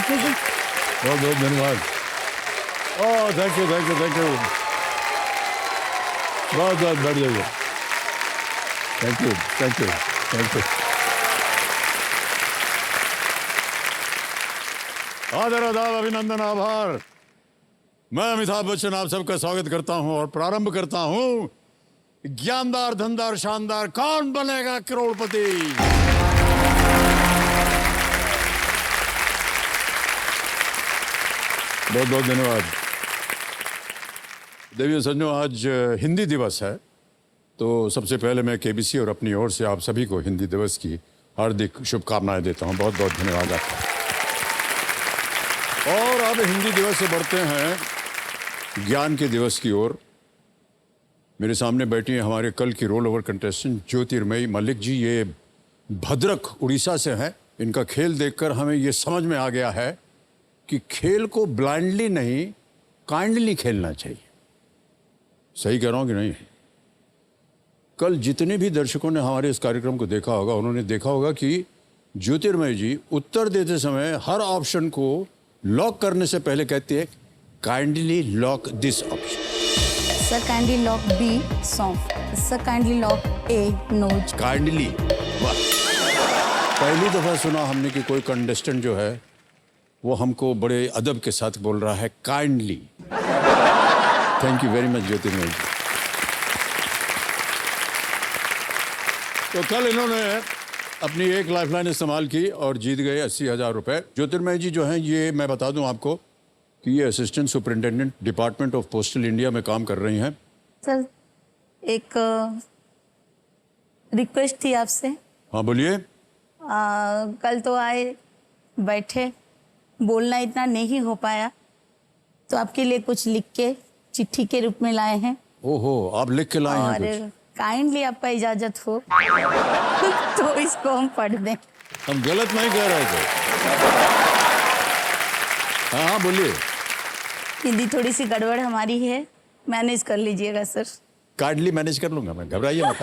बहुत बहुत धन्यवाद। Oh thank you thank you thank you, बहुत बहुत बैठ जाइए। Thank you thank you thank you. आदर आदाब अभिनंदन आभार। मैं अमिताभ बच्चन आप सबका स्वागत करता हूं और प्रारंभ करता हूं ज्ञानदार धनदार शानदार कौन बनेगा करोड़पति। बहुत बहुत धन्यवाद। देवियों सज्जनों, आज हिंदी दिवस है, तो सबसे पहले मैं केबीसी और अपनी ओर से आप सभी को हिंदी दिवस की हार्दिक शुभकामनाएं देता हूं। बहुत बहुत धन्यवाद आपका। और अब हिंदी दिवस से बढ़ते हैं ज्ञान के दिवस की ओर। मेरे सामने बैठी हैं हमारे कल की रोल ओवर कंटेस्टेंट ज्योतिर्मयी मलिक जी। ये भद्रक उड़ीसा से हैं। इनका खेल देखकर हमें ये समझ में आ गया है कि खेल को ब्लाइंडली नहीं, काइंडली खेलना चाहिए। सही कह रहा हूं कि नहीं? कल जितने भी दर्शकों ने हमारे इस कार्यक्रम को देखा होगा, उन्होंने देखा होगा कि ज्योतिर्मयी जी उत्तर देते समय हर ऑप्शन को लॉक करने से पहले कहती है kindly lock this option. Sir, kindly lock B, soft. Sir, kindly lock A, nose. Kindly, वाह। पहली दफा सुना हमने कि कोई कंटेस्टेंट जो है वो हमको बड़े अदब के साथ बोल रहा है kindly. Thank you very much Jyotirmayi ji. तो कल इन्होंने अपनी एक लाइफलाइन इस्तेमाल की और जीत गए 80,000 रुपए। ज्योतिर्मयी जी जो हैं, ये मैं बता दूं आपको कि ये assistant superintendent department of postal India में काम कर रही हैं। सर, एक रिक्वेस्ट थी आपसे। हाँ बोलिए। कल तो आए, बैठे, बोलना इतना नहीं हो पाया, तो आपके लिए कुछ लिख के चिट्ठी के रूप में लाए हैं। ओहो, आप लिख के लाए हैं और कुछ? काइंडली आपका इजाजत हो तो इसको हम पढ़ दें। हम गलत नहीं कह रहे थे। हाँ हाँ बोलिए। हिंदी थोड़ी सी गड़बड़ हमारी है, मैनेज कर लीजिएगा सर। काइंडली मैनेज कर लूंगा मैं, घबराइए मत।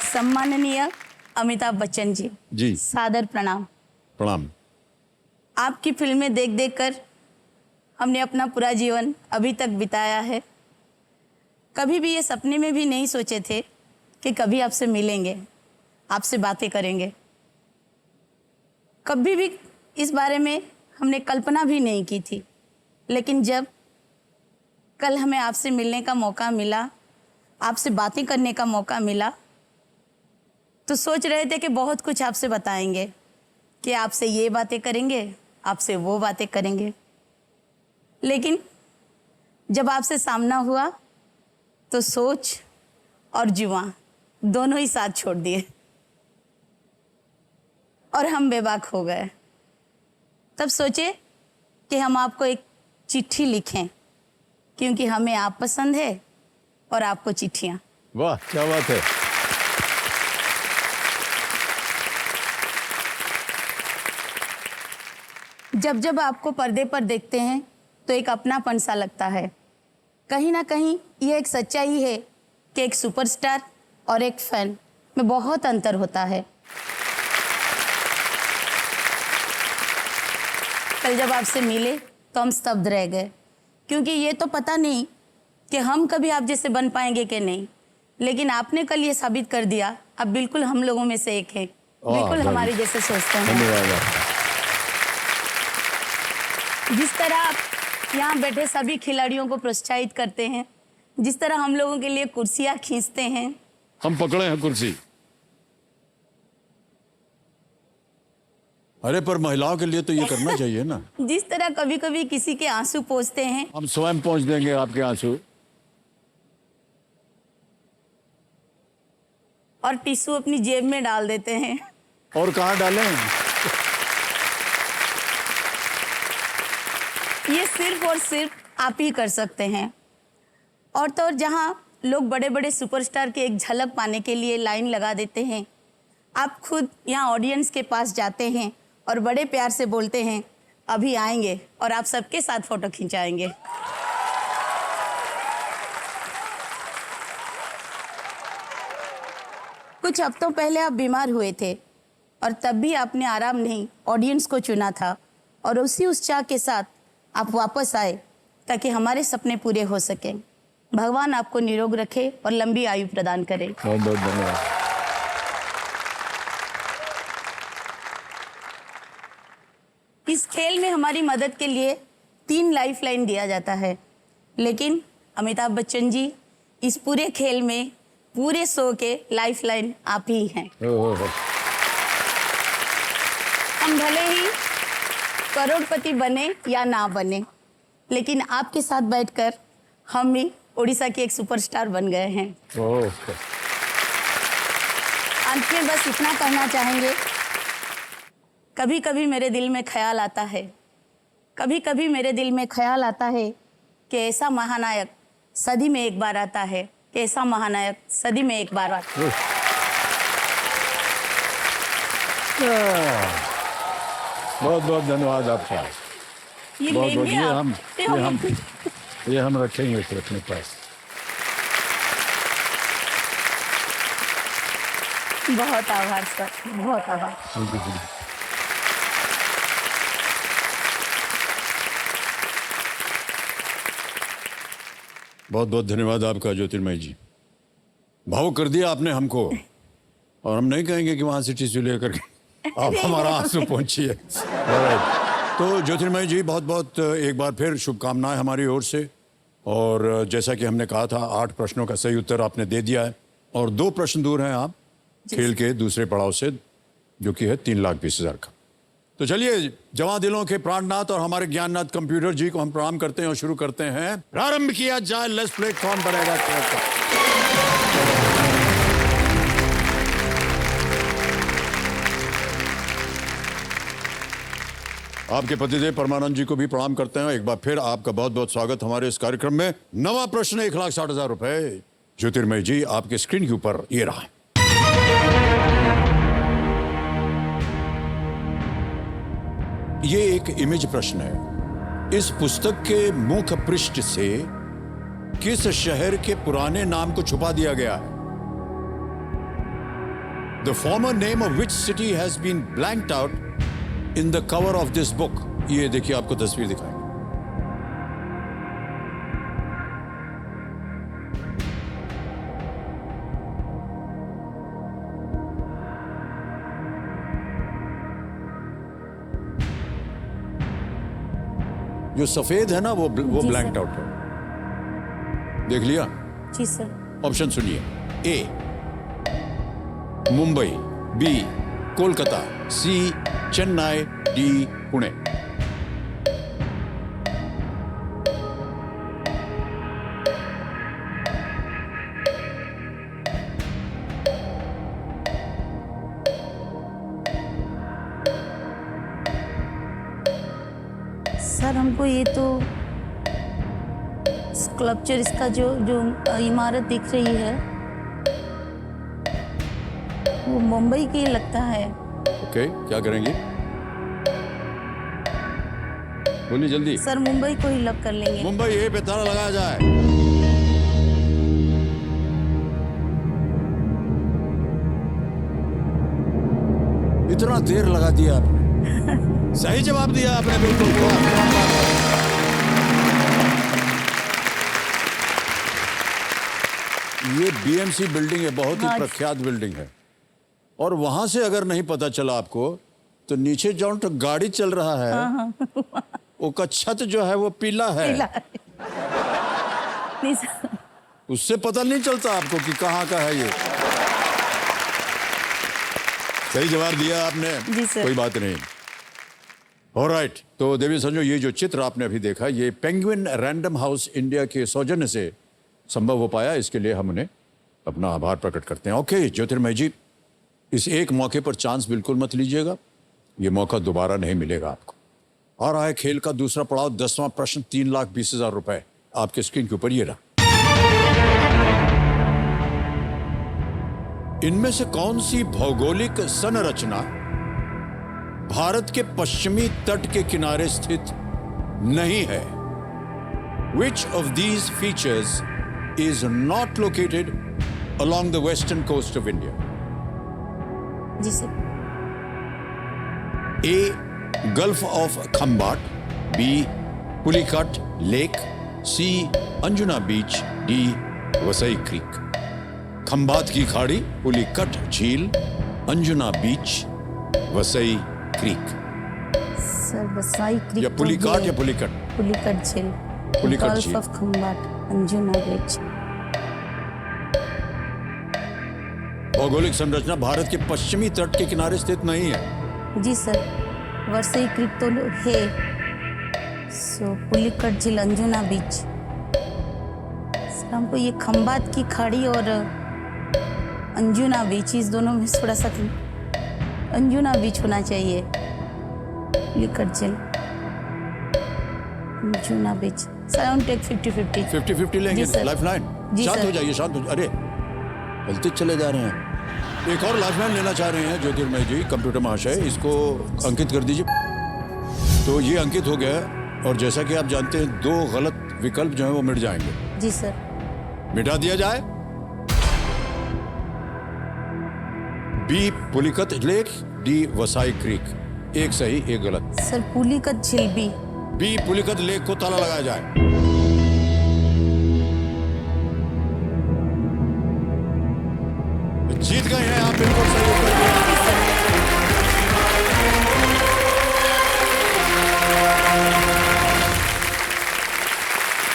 सम्माननीय अमिताभ बच्चन जी, जी सादर प्रणाम। प्रणाम। आपकी फिल्में देख देख कर हमने अपना पूरा जीवन अभी तक बिताया है। कभी भी ये सपने में भी नहीं सोचे थे कि कभी आपसे मिलेंगे, आपसे बातें करेंगे। कभी भी इस बारे में हमने कल्पना भी नहीं की थी। लेकिन जब कल हमें आपसे मिलने का मौका मिला, आपसे बातें करने का मौका मिला, तो सोच रहे थे कि बहुत कुछ आपसे बताएंगे, कि आपसे ये बातें करेंगे, आपसे वो बातें करेंगे। लेकिन जब आपसे सामना हुआ तो सोच और जुबान दोनों ही साथ छोड़ दिए और हम बेबाक हो गए। तब सोचे कि हम आपको एक चिट्ठी लिखें, क्योंकि हमें आप पसंद है और आपको चिट्ठियाँ। वाह क्या बात है। जब जब आपको पर्दे पर देखते हैं तो एक अपनापन सा लगता है। कहीं ना कहीं ये एक सच्चाई है कि एक सुपरस्टार और एक फैन में बहुत अंतर होता है। कल जब आपसे मिले तो हम स्तब्ध रह गए, क्योंकि ये तो पता नहीं कि हम कभी आप जैसे बन पाएंगे कि नहीं। लेकिन आपने कल ये साबित कर दिया, आप बिल्कुल हम लोगों में से एक हैं, बिल्कुल हमारे जैसे सोचते हैं। धन्यवाद। जिस तरह आप यहाँ बैठे सभी खिलाड़ियों को प्रोत्साहित करते हैं, जिस तरह हम लोगों के लिए कुर्सियाँ खींचते हैं। हम पकड़े हैं कुर्सी। अरे पर महिलाओं के लिए तो ये करना चाहिए ना। जिस तरह कभी कभी किसी के आंसू पोंछते हैं, हम स्वयं पहुंच देंगे आपके आंसू। और टिश्यू अपनी जेब में डाल देते हैं। और कहाँ डालें? ये सिर्फ और सिर्फ आप ही कर सकते हैं। और तो और जहाँ लोग बड़े बड़े सुपरस्टार की एक झलक पाने के लिए लाइन लगा देते हैं, आप खुद यहाँ ऑडियंस के पास जाते हैं और बड़े प्यार से बोलते हैं अभी आएंगे और आप सबके साथ फोटो खिंचाएंगे। कुछ हफ्तों पहले आप बीमार हुए थे और तब भी आपने आराम नहीं, ऑडियंस को चुना था और उसी उत्साह के साथ आप वापस आए ताकि हमारे सपने पूरे हो सकें। भगवान आपको निरोग रखे और लंबी आयु प्रदान करे। बहुत बहुत धन्यवाद। इस खेल में हमारी मदद के लिए 3 लाइफलाइन दिया जाता है, लेकिन अमिताभ बच्चन जी इस पूरे खेल में, पूरे शो के लाइफलाइन आप ही हैं। हम भले ही करोड़पति बने या ना बने, लेकिन आपके साथ बैठकर हम भी उड़ीसा के एक सुपरस्टार बन गए हैं। अंत में बस इतना कहना चाहेंगे, कभी कभी मेरे दिल में ख्याल आता है, कभी कभी मेरे दिल में ख्याल आता है कि ऐसा महानायक सदी में एक बार आता है, कि ऐसा महानायक सदी में एक बार आता है। बहुत बहुत धन्यवाद आपका। ये बहुत बहुत लेंगे आप? ये हम रखेंगे फिर अपने पास। बहुत आभार सर, बहुत आभार। बहुत बहुत धन्यवाद आपका ज्योतिर्मय जी। भावुक कर दिया आपने हमको, और हम नहीं कहेंगे कि वहां से टिश्यू लेकर के आप हमारा आंसू पहुंचिए। तो ज्योतिर्मय जी बहुत बहुत एक बार फिर शुभकामनाएं हमारी ओर से। और जैसा कि हमने कहा था, 8 प्रश्नों का सही उत्तर आपने दे दिया है और 2 प्रश्न दूर हैं आप खेल के दूसरे पड़ाव से, जो कि है 3,20,000 का। तो चलिए, जवां दिलों के प्राणनाथ और हमारे ज्ञाननाथ कंप्यूटर जी को हम प्रणाम करते हैं और शुरू करते हैं। प्रारंभ किया जाए। Let's play. कौन बनेगा खेल का? आपके पतिदेव परमानंद जी को भी प्रणाम करते हैं। एक बार फिर आपका बहुत बहुत स्वागत हमारे इस कार्यक्रम में। नवा प्रश्न 1,60,000 रुपए। ज्योतिर्मय जी, आपके स्क्रीन के ऊपर ये रहा। ये एक इमेज प्रश्न है। इस पुस्तक के मुख पृष्ठ से किस शहर के पुराने नाम को छुपा दिया गया है? The former name of which city has been blanked out in the cover of this book? ये देखिए, आपको तस्वीर दिखाएंगे। जो सफेद है ना, वो ब्लैंक्ड आउट है। देख लिया? जी सर। ऑप्शन सुनिए। ए मुंबई, बी कोलकाता, सी चेन्नई, डी पुणे। सर हमको ये तो स्कल्पचर, इसका जो इमारत दिख रही है वो मुंबई की लगता है। ओके, क्या करेंगे? बोलिए जल्दी। सर मुंबई को ही लॉक कर लेंगे। मुंबई ए पे ताला लगाया जाए। इतना देर लगा दिया आपने। सही जवाब दिया आपने, बिल्कुल। ये बीएमसी बिल्डिंग है, बहुत ही प्रख्यात बिल्डिंग है। और वहां से अगर नहीं पता चला आपको, तो नीचे जाओ तो गाड़ी चल रहा है, उसका छत जो है वो पीला है। उससे पता नहीं चलता आपको कि कहाँ का है ये। सही जवाब दिया आपने। जी सर। कोई बात नहीं। ऑलराइट, तो देवी संजो, ये जो चित्र आपने अभी देखा, ये पेंगुइन रैंडम हाउस इंडिया के सौजन्य से संभव हो पाया। इसके लिए हम उन्हें अपना आभार प्रकट करते हैं। ओके ज्योतिर्मय जी, इस एक मौके पर चांस बिल्कुल मत लीजिएगा, ये मौका दोबारा नहीं मिलेगा आपको। आ रहा है खेल का दूसरा पड़ाव, 10वां प्रश्न, 3,20,000 रुपए। आपके स्क्रीन के ऊपर ये रहा। इनमें से कौन सी भौगोलिक संरचना भारत के पश्चिमी तट के किनारे स्थित नहीं है? Which of these features is not located along the western coast of India? जी sir. A gulf of Khambat, B Pulicat lake, C Anjuna beach, D Vasai creek. Khambat की खाड़ी, पुलिकट झील, Anjuna beach, Vasai creek. Sir Vasai creek या पुलिकाट या पुलिकट? पुलिकट झील, पुलिकट गल्फ झील। Of Khambat, Anjuna beach. भौगोलिक संरचना भारत के पश्चिमी तट के किनारे स्थित नहीं है। जी सर, वसई क्रीक तो है, सो पुलिकट झील, अंजुना बीच। सर हमको ये खम्बाट की खाड़ी और अंजुना बीच, इस दोनों में थोड़ा सा अंजुना बीच होना चाहिए। पुलिकट झील, Anjuna beach. Sir I take 50-50। 50-50 लेंगे? जी सर। लाइफलाइन? जी शांत सर। हो जाइए, शांत हो। अरे गलती चले जा रहे हैं। एक और लाइफलाइन लेना चाह रहे हैं ज्योतिर्मय जी, कंप्यूटर महाशय, इसको अंकित कर दीजिए। तो ये अंकित हो गया और जैसा कि आप जानते हैं 2 गलत विकल्प जो हैं वो मिट जाएंगे। जी सर। मिटा दिया जाए। B Pulicat lake, D वसाई creek. एक सही, एक गलत। सर पुलिकट झील बी। बी पुलिकत लेक को ताला लगाया जाए। जीत गए हैं आप, बिल्कुल सही उत्तर दिया।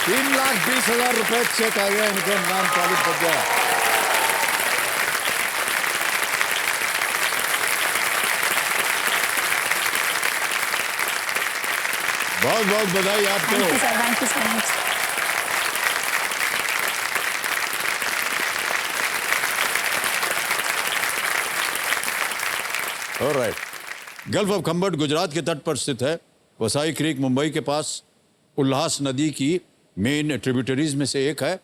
₹3,20,000 चेक आ गया, इनके नाम चालित बच गया। बहुत बहुत बधाई आपको। Thank you sir, thank you so much. All right. Gulf of Khambat Gujarat के तट पर स्थित है। वसाई क्रीक मुंबई के पास उल्हास नदी की मेन ट्रिब्यूटरीज में से एक है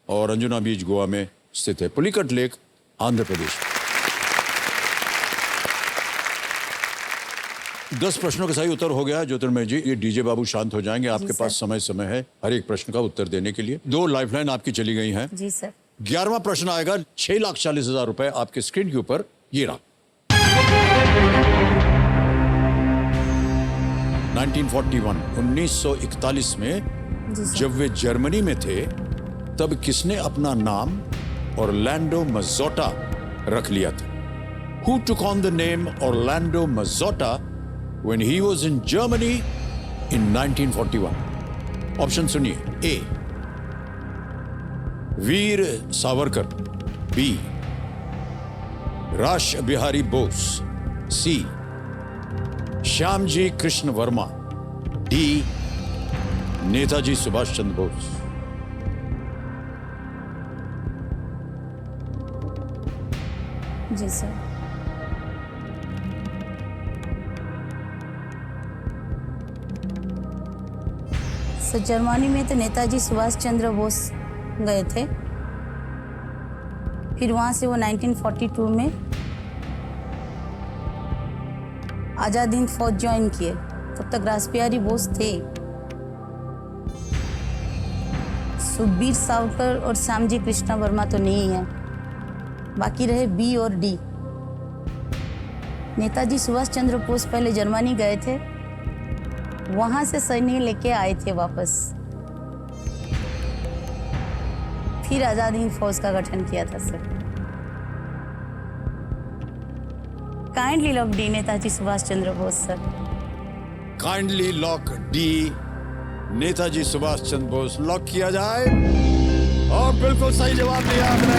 और अंजुना बीच गोवा में स्थित है। पुलिकट लेक आंध्र प्रदेश। 10 प्रश्नों का सही उत्तर हो गया ज्योतिर्मय जी। ये डीजे बाबू शांत हो जाएंगे, आपके सर। पास समय है हर एक प्रश्न का उत्तर देने के लिए। 2 लाइफलाइन आपकी चली गई हैं। जी सर। 11वां प्रश्न आएगा। ₹6,40,000 आपके स्क्रीन के ऊपर। ये रहा। 1941 में जी सर। जब वे जर्मनी में थे तब किसने अपना नाम ऑरलैंडो मज़ोटा रख लिया था? Who took on the name Orlando Mazzotta when he was in Germany in 1941? Option सुनिए। ए वीर सावरकर, बी राश बिहारी बोस, सी श्यामजी कृष्ण वर्मा, डी नेताजी सुभाष चंद्र बोस। जी सर। सर जर्मनी में तो नेताजी सुभाष चंद्र बोस गए थे, फिर वहां से वो 1942 में आजाद हिंद फौज ज्वाइन किए। तब तक रासबिहारी बोस थे। सुखबीर सावरकर और श्यामजी कृष्णा वर्मा तो नहीं है, बाकी रहे बी और डी। नेताजी सुभाष चंद्र बोस पहले जर्मनी गए थे, वहां से सैन्य लेके आए थे वापस, फिर आजाद हिंद फौज का गठन किया था sir. Kindly lock D, Netaji Subhash Chandra Bose sir. Kindly lock D, Netaji Subhash Chandra Bose lock किया जाए। और बिल्कुल सही जवाब दिया आपने।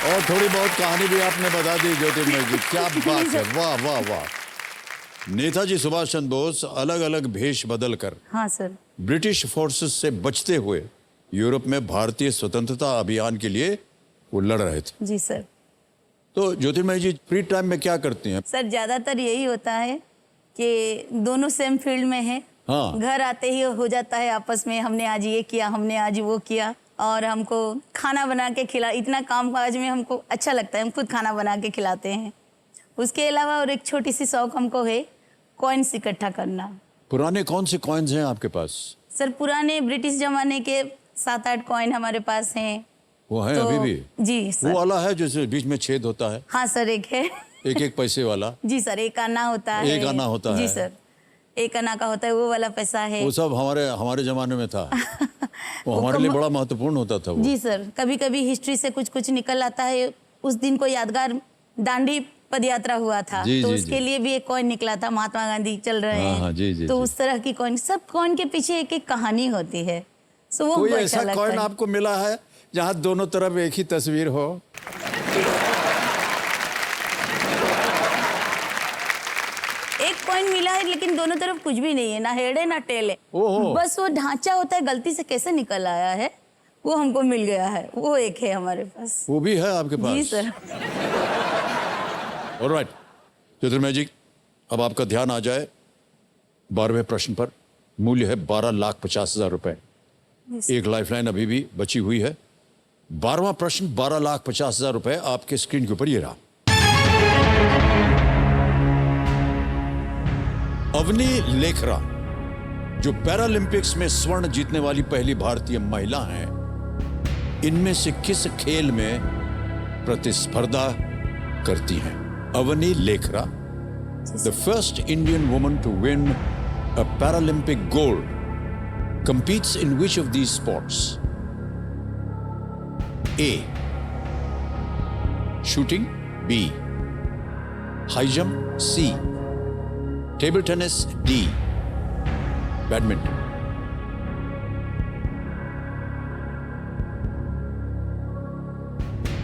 और थोड़ी बहुत कहानी भी आपने बता दी ज्योतिर्मय जी, क्या बात है, वाह वाह वाह। नेताजी सुभाष चंद्र बोस अलग अलग भेष बदल कर हाँ सर। ब्रिटिश फोर्सेस से बचते हुए यूरोप में भारतीय स्वतंत्रता अभियान के लिए वो लड़ रहे थे। जी सर। तो ज्योतिर्मय जी फ्री टाइम में क्या करती हैं? सर ज्यादातर यही होता है कि दोनों सेम फील्ड में है। हाँ। घर आते ही हो जाता है आपस में, हमने आज ये किया, हमने आज वो किया, और हमको खाना बना के खिला। इतना काम काज में हमको अच्छा लगता है, हम खुद खाना बना के खिलाते हैं। उसके अलावा और एक छोटी सी शौक हमको है, कॉइन्स इकट्ठा करना। पुराने कौन से कॉइन्स हैं आपके पास? सर पुराने ब्रिटिश जमाने के 7-8 कॉइन हमारे पास हैं, वो है तो अभी भी? जी वो सर। वाला है जो बीच में छेद होता है, हाँ सर, एक है। एक एक पैसे वाला। जी सर, एक आना होता है। एक आना होता जी है। सर, एक आना का होता है, वो वाला पैसा है। वो सब हमारे हमारे जमाने में था। वो हमारे लिए बड़ा महत्वपूर्ण होता था वो। जी सर, कभी कभी हिस्ट्री से कुछ कुछ निकल आता है। उस दिन को यादगार दांडी पद यात्रा हुआ था, जी, तो जी, उसके जी। लिए भी एक कॉइन निकला था, महात्मा गांधी चल रहे हाँ, हैं। हाँ, जी, जी, तो जी। उस तरह की कॉइन, सब कॉइन के पीछे एक एक कहानी होती है। सो वो कोई हमको अच्छा ऐसा लगता कॉइन है। आपको मिला है जहाँ दोनों तरफ एक ही तस्वीर हो? एक कॉइन मिला है, लेकिन दोनों तरफ कुछ भी नहीं है, ना हेड है ना टेल है। ओहो। बस वो ढांचा होता है, गलती से कैसे निकल आया है, वो हमको मिल गया है। वो एक है हमारे पास। वो भी है आपके पास? जी सर। ऑलराइट ज्योतिर्मय जी, अब आपका ध्यान आ जाए 12वें प्रश्न पर। मूल्य है 12,50,000 रुपए। एक लाइफलाइन अभी भी बची हुई है। 12वां प्रश्न 12,50,000 रुपए आपके स्क्रीन के ऊपर ये रहा। अवनी लेखरा जो पैरालंपिक्स में स्वर्ण जीतने वाली पहली भारतीय महिला हैं, इनमें से किस खेल में प्रतिस्पर्धा करती हैं? Avani Lekhara, the first Indian woman to win a Paralympic gold, competes in which of these sports? A. Shooting. B. High jump. C. Table tennis. D. Badminton.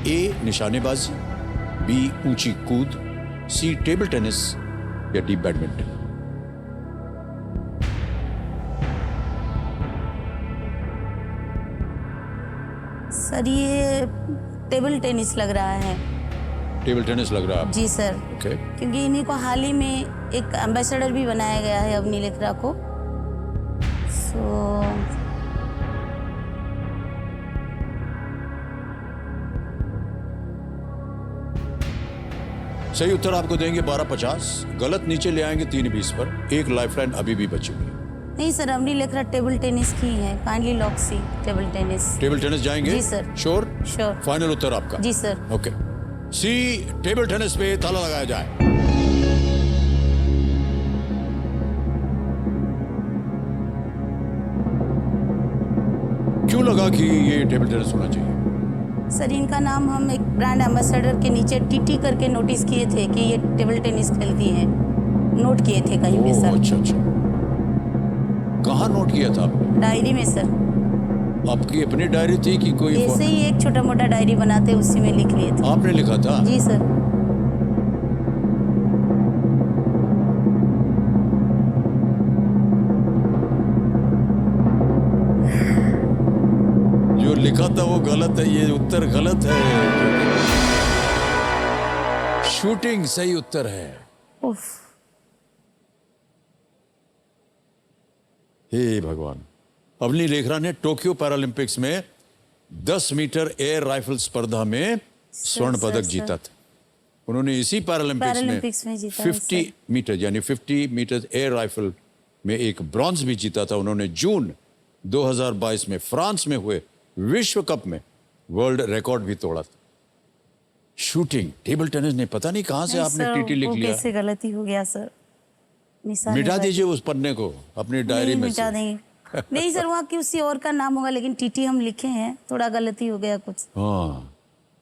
A. निशानेबाजी. B. ऊंची कूद. C. टेबल टेनिस या D. बैडमिंटन। सर, ये table tennis लग रहा है। Table tennis लग रहा है? जी सर। ओके। क्योंकि इन्हीं को हाल ही में एक एम्बेसडर भी बनाया गया है, अवनी लेखरा को। सो सही उत्तर आपको देंगे 12,50। गलत नीचे ले आएंगे 3,20 पर। एक लाइफलाइन अभी भी बची हुई है। नहीं sir, Avani Lekhara table tennis की है। Kindly lock C table tennis. Table tennis जाएंगे? जी सर। श्योर? श्योर। फाइनल उत्तर आपका? जी sir. Okay. C table tennis पे ताला लगाया जाए। क्यों लगा कि ये टेबल टेनिस होना चाहिए? सर, इनका नाम हम एक ब्रांड एम्बेसडर के नीचे टीटी करके नोटिस किए थे कि ये टेबल टेनिस खेलती हैं। नोट किए थे कहीं पे ओह, सर। अच्छा अच्छा। कहाँ नोट किया था आपने? डायरी में सर। आपकी अपनी डायरी थी कि कोई ऐसे ही एक छोटा मोटा डायरी बनाते, उसी में लिख लिए थे। आपने लिखा था? जी सर। जो लिखा था वो गलत है, ये उत्तर गलत है। शूटिंग सही उत्तर है। उफ। हे भगवान। अवनी लेखरा ने टोक्यो पैरालंपिक्स में 10 मीटर एयर राइफल स्पर्धा में स्वर्ण पदक जीता था। उन्होंने इसी पैरालंपिक्स में जीता 50 मीटर यानी 50 मीटर एयर राइफल में एक ब्रॉन्ज भी जीता था। उन्होंने जून 2022 में फ्रांस में हुए विश्व कप में वर्ल्ड रिकॉर्ड भी तोड़ा था। शूटिंग, टेबल टेनिस नहीं, पता नहीं कहां से नहीं आपने सर, टीटी लिख वो लिया। कैसे गलती हो गया सर। मिटा दीजिए उस पन्ने को अपनी डायरी में मिटा से। देंगे। नहीं सर, वहाँ किसी और का नाम होगा, लेकिन टीटी हम लिखे हैं, थोड़ा गलती हो गया कुछ। हाँ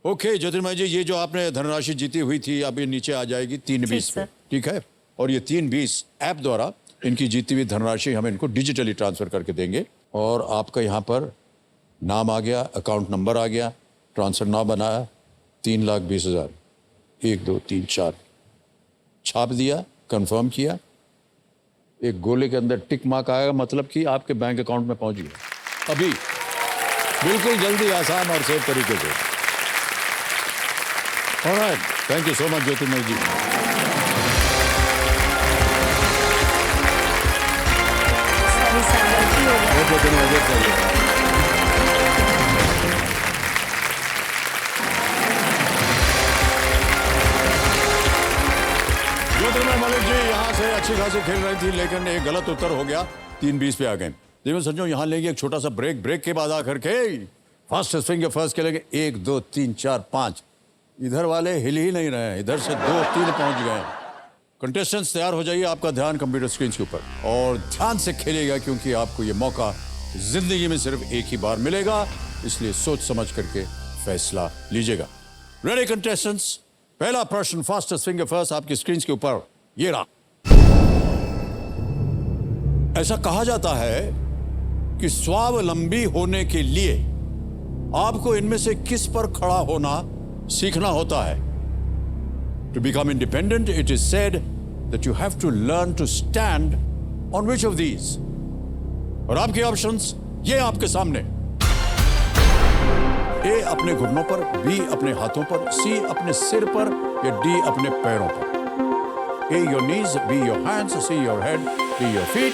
ओके ज्योतिर्मय जी, ये जो आपने धनराशि जीती हुई थी अब ये नीचे आ जाएगी 320 पे, सर। ठीक है? और ये 320 ऐप द्वारा इनकी जीती हुई धनराशि हम इनको डिजिटली ट्रांसफर करके देंगे। और आपका यहाँ पर नाम आ गया, अकाउंट नंबर आ गया, ट्रांसफर नाम बनाया, 3,20,000, 1 2 3 4 छाप दिया, कंफर्म किया, एक गोले के अंदर टिक मार्क आएगा, मतलब कि आपके बैंक अकाउंट में पहुंच गया अभी, बिल्कुल जल्दी, आसान और सेफ तरीके से। All right, thank you so much Jyotirmay ji. Sorry sir, गलती हो गया। बहुत बहुत धन्यवाद। ज्योतिर्मय मलिक जी यहाँ से अच्छी खासी खेल रही थी, लेकिन एक गलत उत्तर हो गया, 320 पे आ गए। देखो सज्जनों, यहाँ लेंगे एक छोटा सा ब्रेक। ब्रेक के बाद आकर के फास्टेस्ट फिंगर फर्स्ट खेलेंगे 1 2 3 4 5। इधर वाले हिल ही नहीं रहे हैं, इधर से 2 3 पहुंच गए। कंटेस्टेंट्स तैयार हो जाइए, आपका ध्यान कंप्यूटर स्क्रीन के ऊपर और ध्यान से खेलिएगा क्योंकि आपको ये मौका जिंदगी में सिर्फ एक ही बार मिलेगा, इसलिए सोच समझ करके फैसला लीजिएगा। रेडी कंटेस्टेंट्स, पहला प्रश्न फास्टेस्ट फिंगर फर्स्ट आपकी स्क्रीन के ऊपर ये रहा। ऐसा कहा जाता है कि स्वावलंबी होने के लिए आपको इनमें से किस पर खड़ा होना सीखना होता है। To become independent, it is said that you have to learn to stand on which of these? और आपके ऑप्शंस ये आपके सामने। ए अपने घुटनों पर, बी अपने हाथों पर, सी अपने सिर पर या डी अपने पैरों पर। A your knees, B your hands, C your head, D your feet.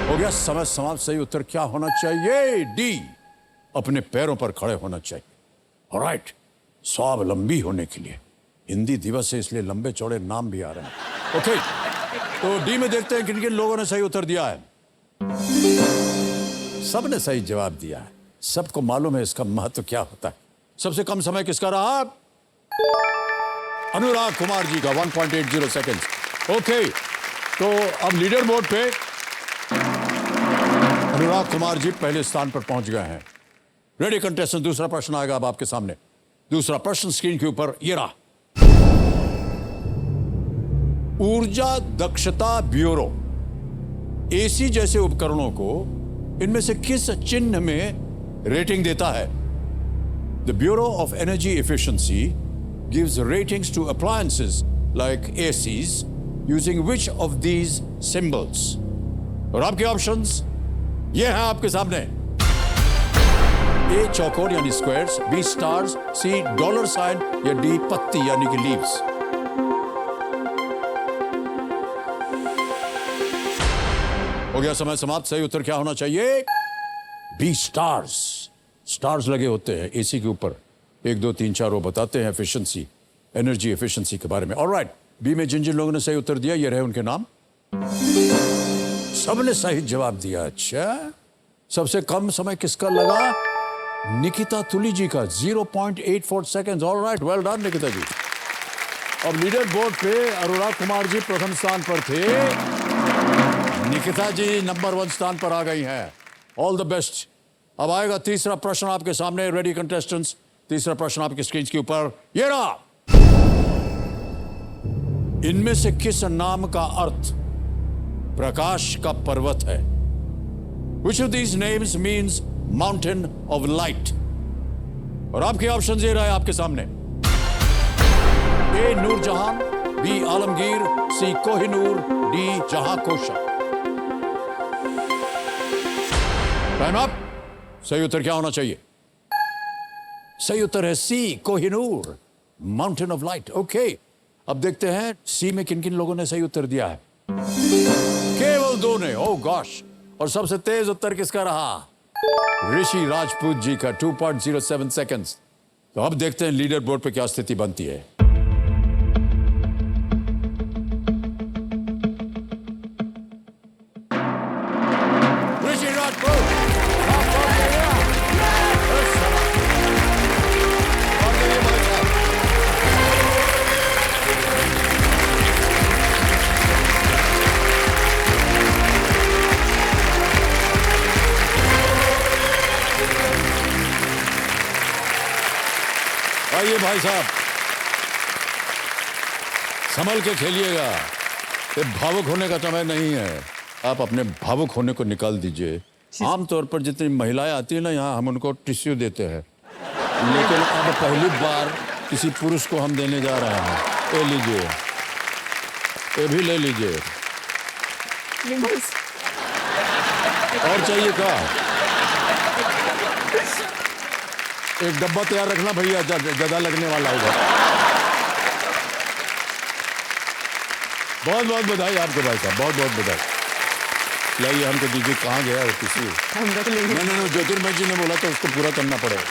हो गया समय समाप्त। सही उत्तर क्या होना चाहिए? डी अपने पैरों पर खड़े होना चाहिए। ऑलराइट, स्वावलंबी होने के लिए हिंदी दिवस है इसलिए लंबे चौड़े नाम भी आ रहे हैं। ओके, तो डी में देखते हैं किन किन लोगों ने सही उत्तर दिया है। सबने सही जवाब दिया है, सबको मालूम है इसका महत्व क्या होता है। सबसे कम समय किसका रहा? अनुराग कुमार जी का 1.80 सेकेंड्स। ओके, तो अब लीडर बोर्ड पे अनुराग कुमार जी पहले स्थान पर पहुंच गए हैं। रेडी कंटेस्टेंट, दूसरा प्रश्न आएगा अब आपके सामने। दूसरा प्रश्न स्क्रीन के ऊपर ये रहा। ऊर्जा दक्षता ब्यूरो एसी जैसे उपकरणों को इनमें से किस चिन्ह में रेटिंग देता है? The bureau of energy efficiency gives ratings to appliances like ACs using which of these symbols? और आपके ऑप्शंस ये हैं आपके सामने। ए चौकोर यानी स्क्वायर्स, बी स्टार्स, सी डॉलर साइन या डी पत्ती यानी कि लीव्स। हो गया समय समाप्त। सही उत्तर क्या होना चाहिए? B stars. स्टार्स लगे होते हैं एसी के ऊपर, 1 2 3 4 वो बताते हैं एफिशिएंसी, एनर्जी एफिशिएंसी के बारे में। ऑलराइट, बी में जिन जिन लोगों ने सही उत्तर दिया ये रहे उनके नाम। सबने सही जवाब दिया। अच्छा, सबसे कम समय किसका लगा? निकिता तुली जी का 0.84 seconds. All right, well done Nikita ji. अब लीडर बोर्ड पे अनुराग कुमार जी प्रथम स्थान पर थे, निकिता जी नंबर 1 स्थान पर आ गई हैं। All the best. अब आएगा तीसरा प्रश्न आपके सामने। रेडी कंटेस्टेंट्स, तीसरा प्रश्न आपकी स्क्रीन के ऊपर ये रहा। इनमें से किस नाम का अर्थ प्रकाश का पर्वत है? Which of these names means mountain of light? और आपके ऑप्शन ये रहे आपके सामने। ए नूरजहां, बी आलमगीर, सी कोहिनूर, डी जहां कोशा। Time up. सही उत्तर क्या होना चाहिए? सही उत्तर है C Kohinoor, mountain of light. Okay, अब देखते हैं सी में किन किन लोगों ने सही उत्तर दिया है। केवल 2 ने। ओह गॉश। और सबसे तेज उत्तर किसका रहा? ऋषि राजपूत जी का 2.07 सेकेंड्स। तो अब देखते हैं लीडर बोर्ड पे क्या स्थिति बनती है। ऋषि राजपूत आइए भाई साहब, संभल के खेलिएगा, ये भावुक होने का समय नहीं है। आप अपने भावुक होने को निकाल दीजिए। आमतौर पर जितनी महिलाएं आती है ना यहाँ, हम उनको टिश्यू देते हैं, लेकिन अब पहली बार किसी पुरुष को हम देने जा रहे हैं। ये लीजिए, ये भी ले लीजिए। और चाहिए क्या? एक डब्बा तैयार रखना भैया, ज्यादा लगने वाला होगा। बहुत बहुत बधाई आपको भाई साहब, बहुत बहुत बधाई। लाइए हमको दीजिए। कहाँ गया है किसी? नहीं, ज्योतिर्मय जी ने बोला तो उसको पूरा करना पड़ेगा।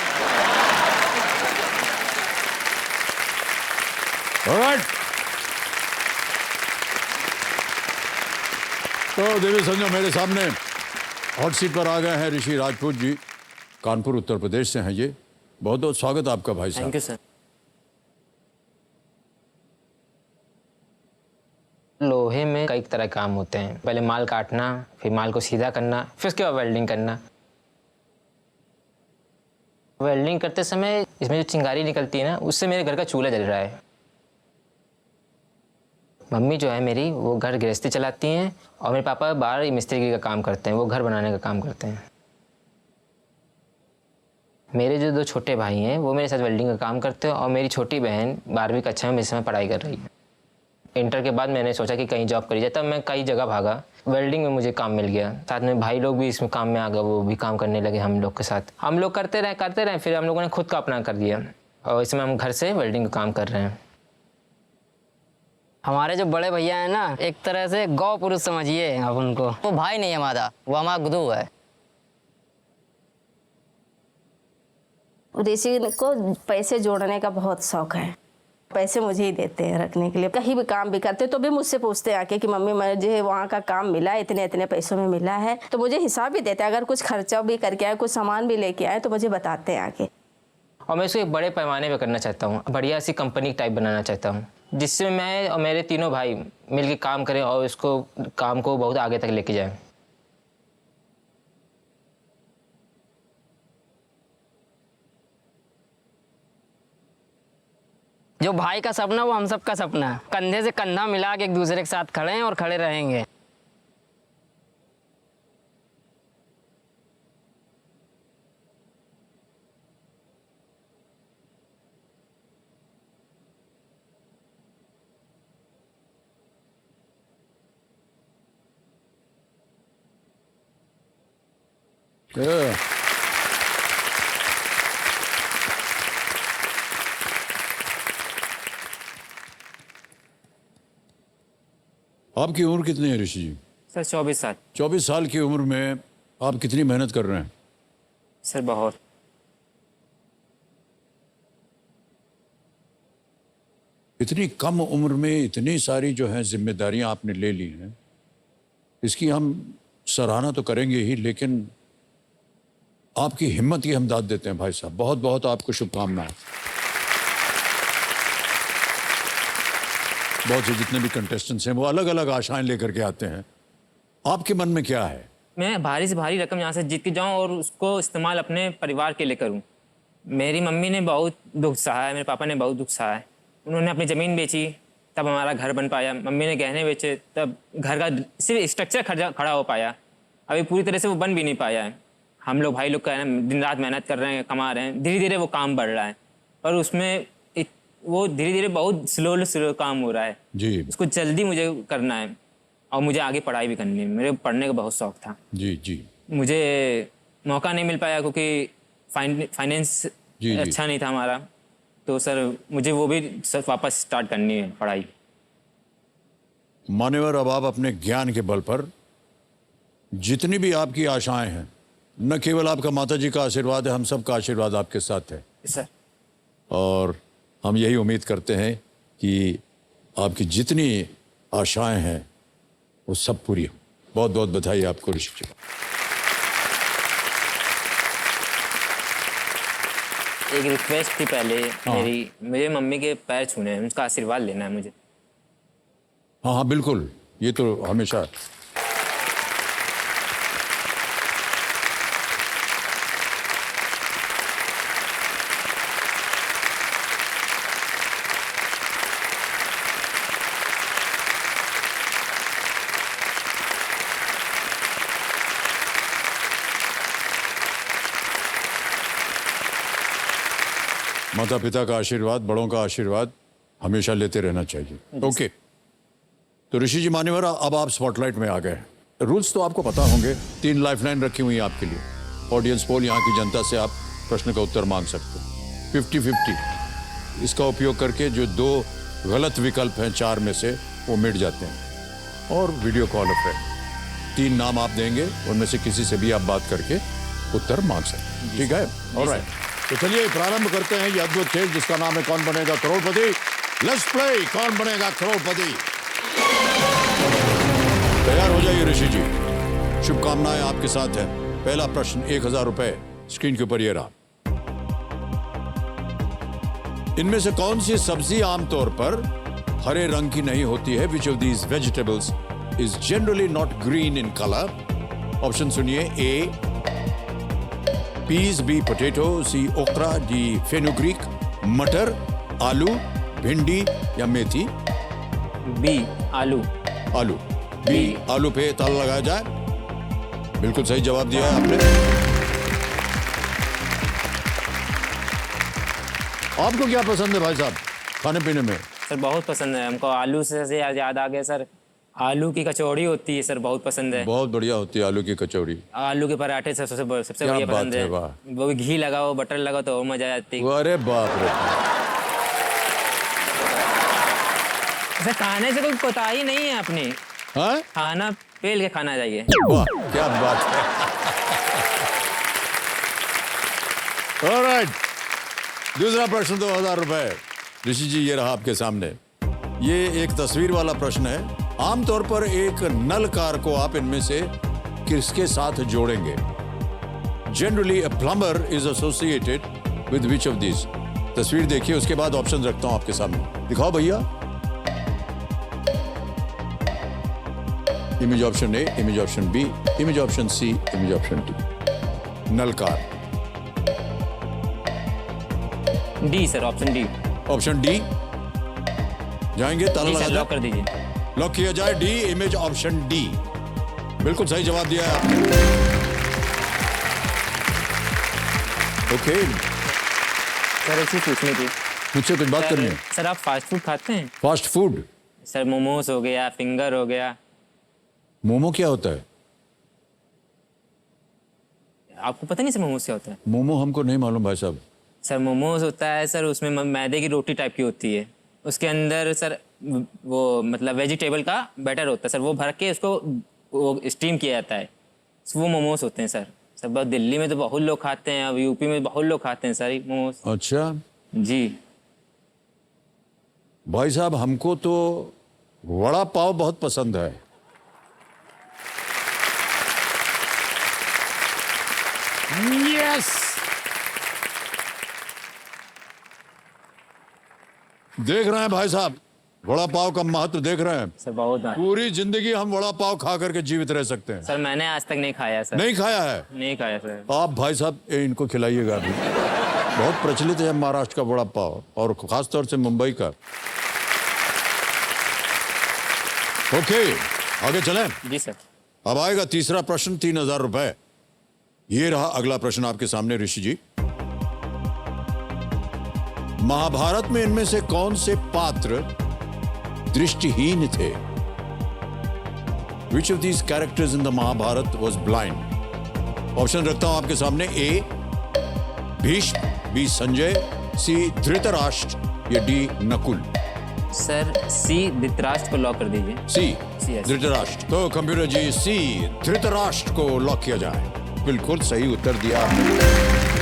ऑलराइट, तो देवी संजो मेरे सामने हॉट सीट पर आ गए हैं ऋषि राजपूत जी। कानपुर उत्तर प्रदेश से हैं ये। बहुत बहुत स्वागत आपका भाई साहब। Thank you sir. लोहे में कई तरह के काम होते हैं। पहले माल काटना, फिर माल को सीधा करना, फिर उसके बाद वेल्डिंग करना। वेल्डिंग करते समय इसमें जो चिंगारी निकलती है ना, उससे मेरे घर का चूल्हा जल रहा है। मम्मी जो है मेरी, वो घर गृहस्थी चलाती हैं और मेरे पापा बाहर मिस्त्री का काम करते हैं, वो घर बनाने का काम करते हैं। मेरे जो 2 छोटे भाई हैं वो मेरे साथ वेल्डिंग का काम करते हैं और मेरी छोटी बहन 12वीं कक्षा में मेरे समय पढ़ाई कर रही है। इंटर के बाद मैंने सोचा कि कहीं जॉब करी जाए, तब मैं कई जगह भागा। वेल्डिंग में मुझे काम मिल गया, साथ में भाई लोग भी इसमें काम में आ गए, वो भी काम करने लगे हम लोग के साथ। हम लोग करते रहे, फिर हम लोगों ने खुद का अपना कर दिया और इसमें हम घर से वेल्डिंग का काम कर रहे हैं। हमारे जो बड़े भैया हैं ना, एक तरह से गौ पुरुष समझिए आप उनको। वो भाई नहीं हमारा, वो हमारा गुरु है। ऋषि को पैसे जोड़ने का बहुत शौक है। पैसे मुझे ही देते हैं रखने के लिए। कहीं भी काम भी करते तो भी मुझसे पूछते हैं आके कि मम्मी मुझे वहाँ का काम मिला, इतने इतने पैसों में मिला है। तो मुझे हिसाब भी देते हैं। अगर कुछ खर्चा भी करके आए, कुछ सामान भी लेके आए तो मुझे बताते हैं आके। और मैं इसको एक बड़े पैमाने पे करना चाहता हूँ, बढ़िया सी कंपनी टाइप बनाना चाहता हूँ, जिससे मैं और मेरे तीनों भाई मिलकर काम करें और इसको काम को बहुत आगे तक लेके जाएं। जो भाई का सपना वो हम सब का सपना है। कंधे से कंधा मिला के एक दूसरे के साथ खड़े हैं और खड़े रहेंगे। Yeah. आपकी उम्र कितनी है ऋषि जी? सर 24 साल। 24 साल की उम्र में आप कितनी मेहनत कर रहे हैं? सर बहुत। इतनी कम उम्र में इतनी सारी जो है जिम्मेदारियां आपने ले ली हैं, इसकी हम सराहना तो करेंगे ही, लेकिन आपकी हिम्मत की हम दाद देते हैं भाई साहब। बहुत बहुत आपको शुभकामनाएं। बहुत से जितने भी कंटेस्टेंट्स हैं वो अलग अलग आशाएं लेकर के आते हैं। आपके मन में क्या है? मैं भारी से भारी रकम यहाँ से जीत के जाऊँ और उसको इस्तेमाल अपने परिवार के लिए करूँ। मेरी मम्मी ने बहुत दुख सहा है, मेरे पापा ने बहुत दुख सहा है। उन्होंने अपनी ज़मीन बेची तब हमारा घर बन पाया। मम्मी ने गहने बेचे तब घर का सिर्फ स्ट्रक्चर खड़ा हो पाया। अभी पूरी तरह से वो बन भी नहीं पाया है। हम लोग भाई लोग का है ना, दिन रात मेहनत कर रहे हैं, कमा रहे हैं, धीरे धीरे वो काम बढ़ रहा है, पर उसमें वो धीरे धीरे बहुत स्लो काम हो रहा है जी। उसको जल्दी मुझे करना है और मुझे आगे पढ़ाई भी करनी है। मेरे पढ़ने का बहुत शौक था। जी जी। मुझे मौका नहीं मिल पाया क्योंकि फाइनेंस अच्छा नहीं था हमारा, तो सर मुझे वो भी सर वापस स्टार्ट करनी है पढ़ाई। मान्यवर, अब आप अपने ज्ञान के बल पर जितनी भी आपकी आशाएं हैं, न केवल आपका माताजी का आशीर्वाद है, हम सब का आशीर्वाद आपके साथ है सर। और हम यही उम्मीद करते हैं कि आपकी जितनी आशाएं हैं वो सब पूरी हो। बहुत बहुत बधाई आपको ऋषि जी। एक रिक्वेस्ट थी पहले मेरी, मुझे मम्मी के पैर छूने हैं, उनका आशीर्वाद लेना है मुझे। हाँ हाँ बिल्कुल, ये तो हमेशा। माता पिता का आशीर्वाद, बड़ों का आशीर्वाद हमेशा लेते रहना चाहिए। ओके, तो ऋषि जी मान्यवर, अब आप स्पॉटलाइट में आ गए। रूल्स तो आपको पता होंगे। 3 लाइफलाइन रखी हुई हैं आपके लिए। ऑडियंस पोल, यहाँ की जनता से आप प्रश्न का उत्तर मांग सकते हैं। 50-50 इसका उपयोग करके जो 2 गलत विकल्प हैं 4 में से, वो मिट जाते हैं। और वीडियो कॉल अ फ्रेंड, 3 नाम आप देंगे, उनमें से किसी से भी आप बात करके उत्तर मांग सकते हैं। ठीक है? ऑलराइट, तो चलिए प्रारंभ करते हैं ये अद्भुत खेल जिसका नाम है कौन बनेगा करोड़पति। लेट्स प्ले कौन बनेगा करोड़पति। तैयार हो जाइए ऋषि जी, शुभकामनाएं आपके साथ हैं। पहला प्रश्न 1000 रुपए स्क्रीन के ऊपर ये रहा। इनमें से कौन सी सब्जी आमतौर पर हरे रंग की नहीं होती है? विच of these vegetables is generally not green in colour? Option सुनिए। ए पीज, बी पोटैटो, सी ओक्रा, डी फेनुग्रीक, मटर, आलू, भिंडी या मेथी? बी आलू। आलू। बी आलू पे ताला लगाया जाए। बिल्कुल सही जवाब दिया है आपने। आपको क्या पसंद है भाई साहब खाने पीने में? सर बहुत पसंद है हमको, आलू से याद आ गया सर, आलू की कचौड़ी होती है सर, बहुत पसंद है। बहुत बढ़िया होती है आलू की कचौड़ी। आलू के पराठे सबसे क्या बढ़िया बात पसंद है, है। वाह। वो भी घी लगाओ, बटर लगाओ तो और मजा आती है। अरे बाप रे। सर खाने से कोई कोताही नहीं है अपनी, हाँ? खाना पेल के खाना चाहिए। वाह क्या बात है। ऑलराइट, दूसरा प्रश्न 2000 रुपए। ऋषि जी ये रहा आपके सामने। ये एक तस्वीर वाला प्रश्न है। आमतौर पर एक नल कार को आप इनमें से किसके साथ जोड़ेंगे? Generally a plumber is associated with which of this? तस्वीर देखिए, उसके बाद ऑप्शन रखता हूं आपके सामने। दिखाओ भैया। Image option A, image option B, image option C, image option D. नल कार। D sir, option D. Option D जाएंगे? ताला जी लगा सर, जाए? लॉक कर दीजिए। लॉक किया जाए। D image option D. बिल्कुल सही जवाब दिया है आपने। ओके, सर एक चीज पूछनी थी। मुझसे कुछ बात करनी है? सर आप फास्ट फूड खाते हैं? Fast food? सर मोमोज हो गया, फिंगर हो गया। मोमो क्या होता है? आपको पता नहीं सर मोमोज क्या होता है? मोमो हमको नहीं मालूम भाई साहब। सर मोमोज होता है सर, उसमें मैदे की रोटी टाइप की होती है, उसके अंदर सर वो मतलब वेजिटेबल का बैटर होता है सर, वो भर के उसको वो स्टीम किया जाता है, वो मोमोज होते हैं सर। सर बहुत दिल्ली में तो बहुत लोग खाते हैं, अब यूपी में बहुत लोग खाते हैं सर ये मोमोज। अच्छा जी भाई साहब, हमको तो वड़ा पाव बहुत पसंद है। यस, देख रहे हैं भाई साहब, वड़ा पाव का महत्व देख रहे हैं। सर बहुत। पूरी जिंदगी हम वड़ा पाव खा करके जीवित रह सकते हैं। सर मैंने आज तक नहीं खाया सर। नहीं खाया है? नहीं खाया सर। आप भाई साहब इनको खिलाइएगा अभी। बहुत प्रचलित है महाराष्ट्र का वड़ा पाव और खासतौर से मुंबई का। ओके, आगे चलें। जी सर। अब आएगा तीसरा प्रश्न, 3000 रुपए। ये रहा अगला प्रश्न आपके सामने ऋषि जी। महाभारत में इनमें से कौन से पात्र दृष्टिहीन थे? Which of these characters in the Mahabharata was blind? Option रखता हूं आपके सामने। ए भीष्म, बी संजय, सी धृतराष्ट्र या डी नकुल? सर सी धृतराष्ट्र को लॉक कर दीजिए। सी yes. धृतराष्ट्र। तो कंप्यूटर जी सी धृतराष्ट्र को लॉक किया जाए। बिल्कुल सही उत्तर दिया आपने।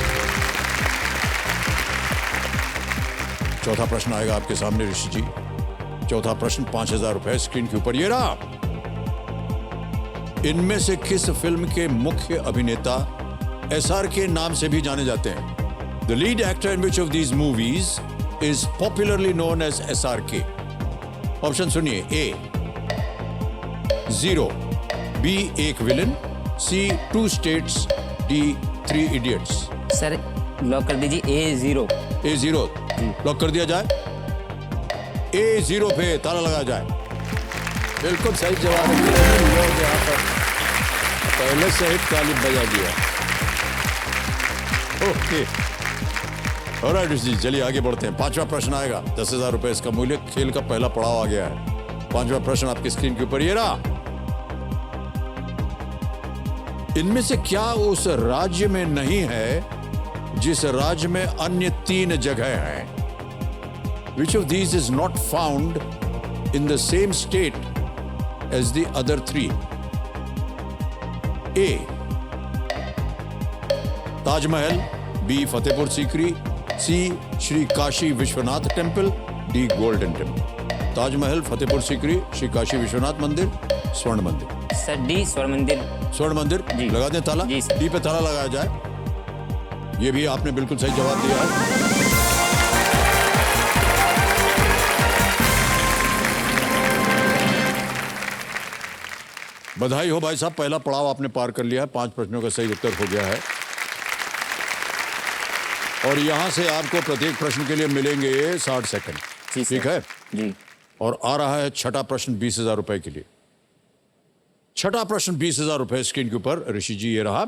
चौथा प्रश्न आएगा आपके सामने ऋषि जी। चौथा प्रश्न 5000 रुपए स्क्रीन के ऊपर ये रहा। इनमें से किस फिल्म के मुख्य अभिनेता SRK नाम से भी जाने जाते हैं? The lead actor in which of these movies is popularly known as SRK? Option सुनिए। ए जीरो, बी एक विलन, सी 2 states, D 3 idiots? Sir lock कर दीजिए A0। A0 लॉक कर दिया जाए। A0 पे ताला लगाया जाए। बिल्कुल सही जवाब है। लोग यहाँ पर पहले से ही ताली बजा दिया। ओके, ऑलराइट जी, चलिए आगे बढ़ते हैं। पांचवा प्रश्न आएगा, 10,000 रुपए इसका मूल्य। खेल का पहला पड़ाव आ गया है। पांचवा प्रश्न आपकी स्क्रीन के ऊपर ये रहा। इनमें से क्या उस राज्य में नहीं है जिस राज्य में अन्य 3 जगह हैं? Which of these is not found in the same state as the other 3? A Taj Mahal, B Fatehpur Sikri, C Shri Kashi Vishwanath temple, D golden temple? Taj Mahal, Fatehpur Sikri, Shri Kashi Vishwanath मंदिर, स्वर्ण मंदिर? सर डी स्वर्ण मंदिर। स्वर्ण मंदिर जी। लगा दें ताला? जी सर। डी पे ताला लगाया जाए। ये भी आपने बिल्कुल सही जवाब दिया है। बधाई हो भाई साहब, पहला पड़ाव आपने पार कर लिया है। 5 प्रश्नों का सही उत्तर हो गया है और यहां से आपको प्रत्येक प्रश्न के लिए मिलेंगे 60 सेकंड। जी सर। ठीक है जी। और आ रहा है छठा प्रश्न 20,000 रुपए के लिए। छठा प्रश्न 20,000 रुपए स्क्रीन के ऊपर। ऋषि जी ये रहा।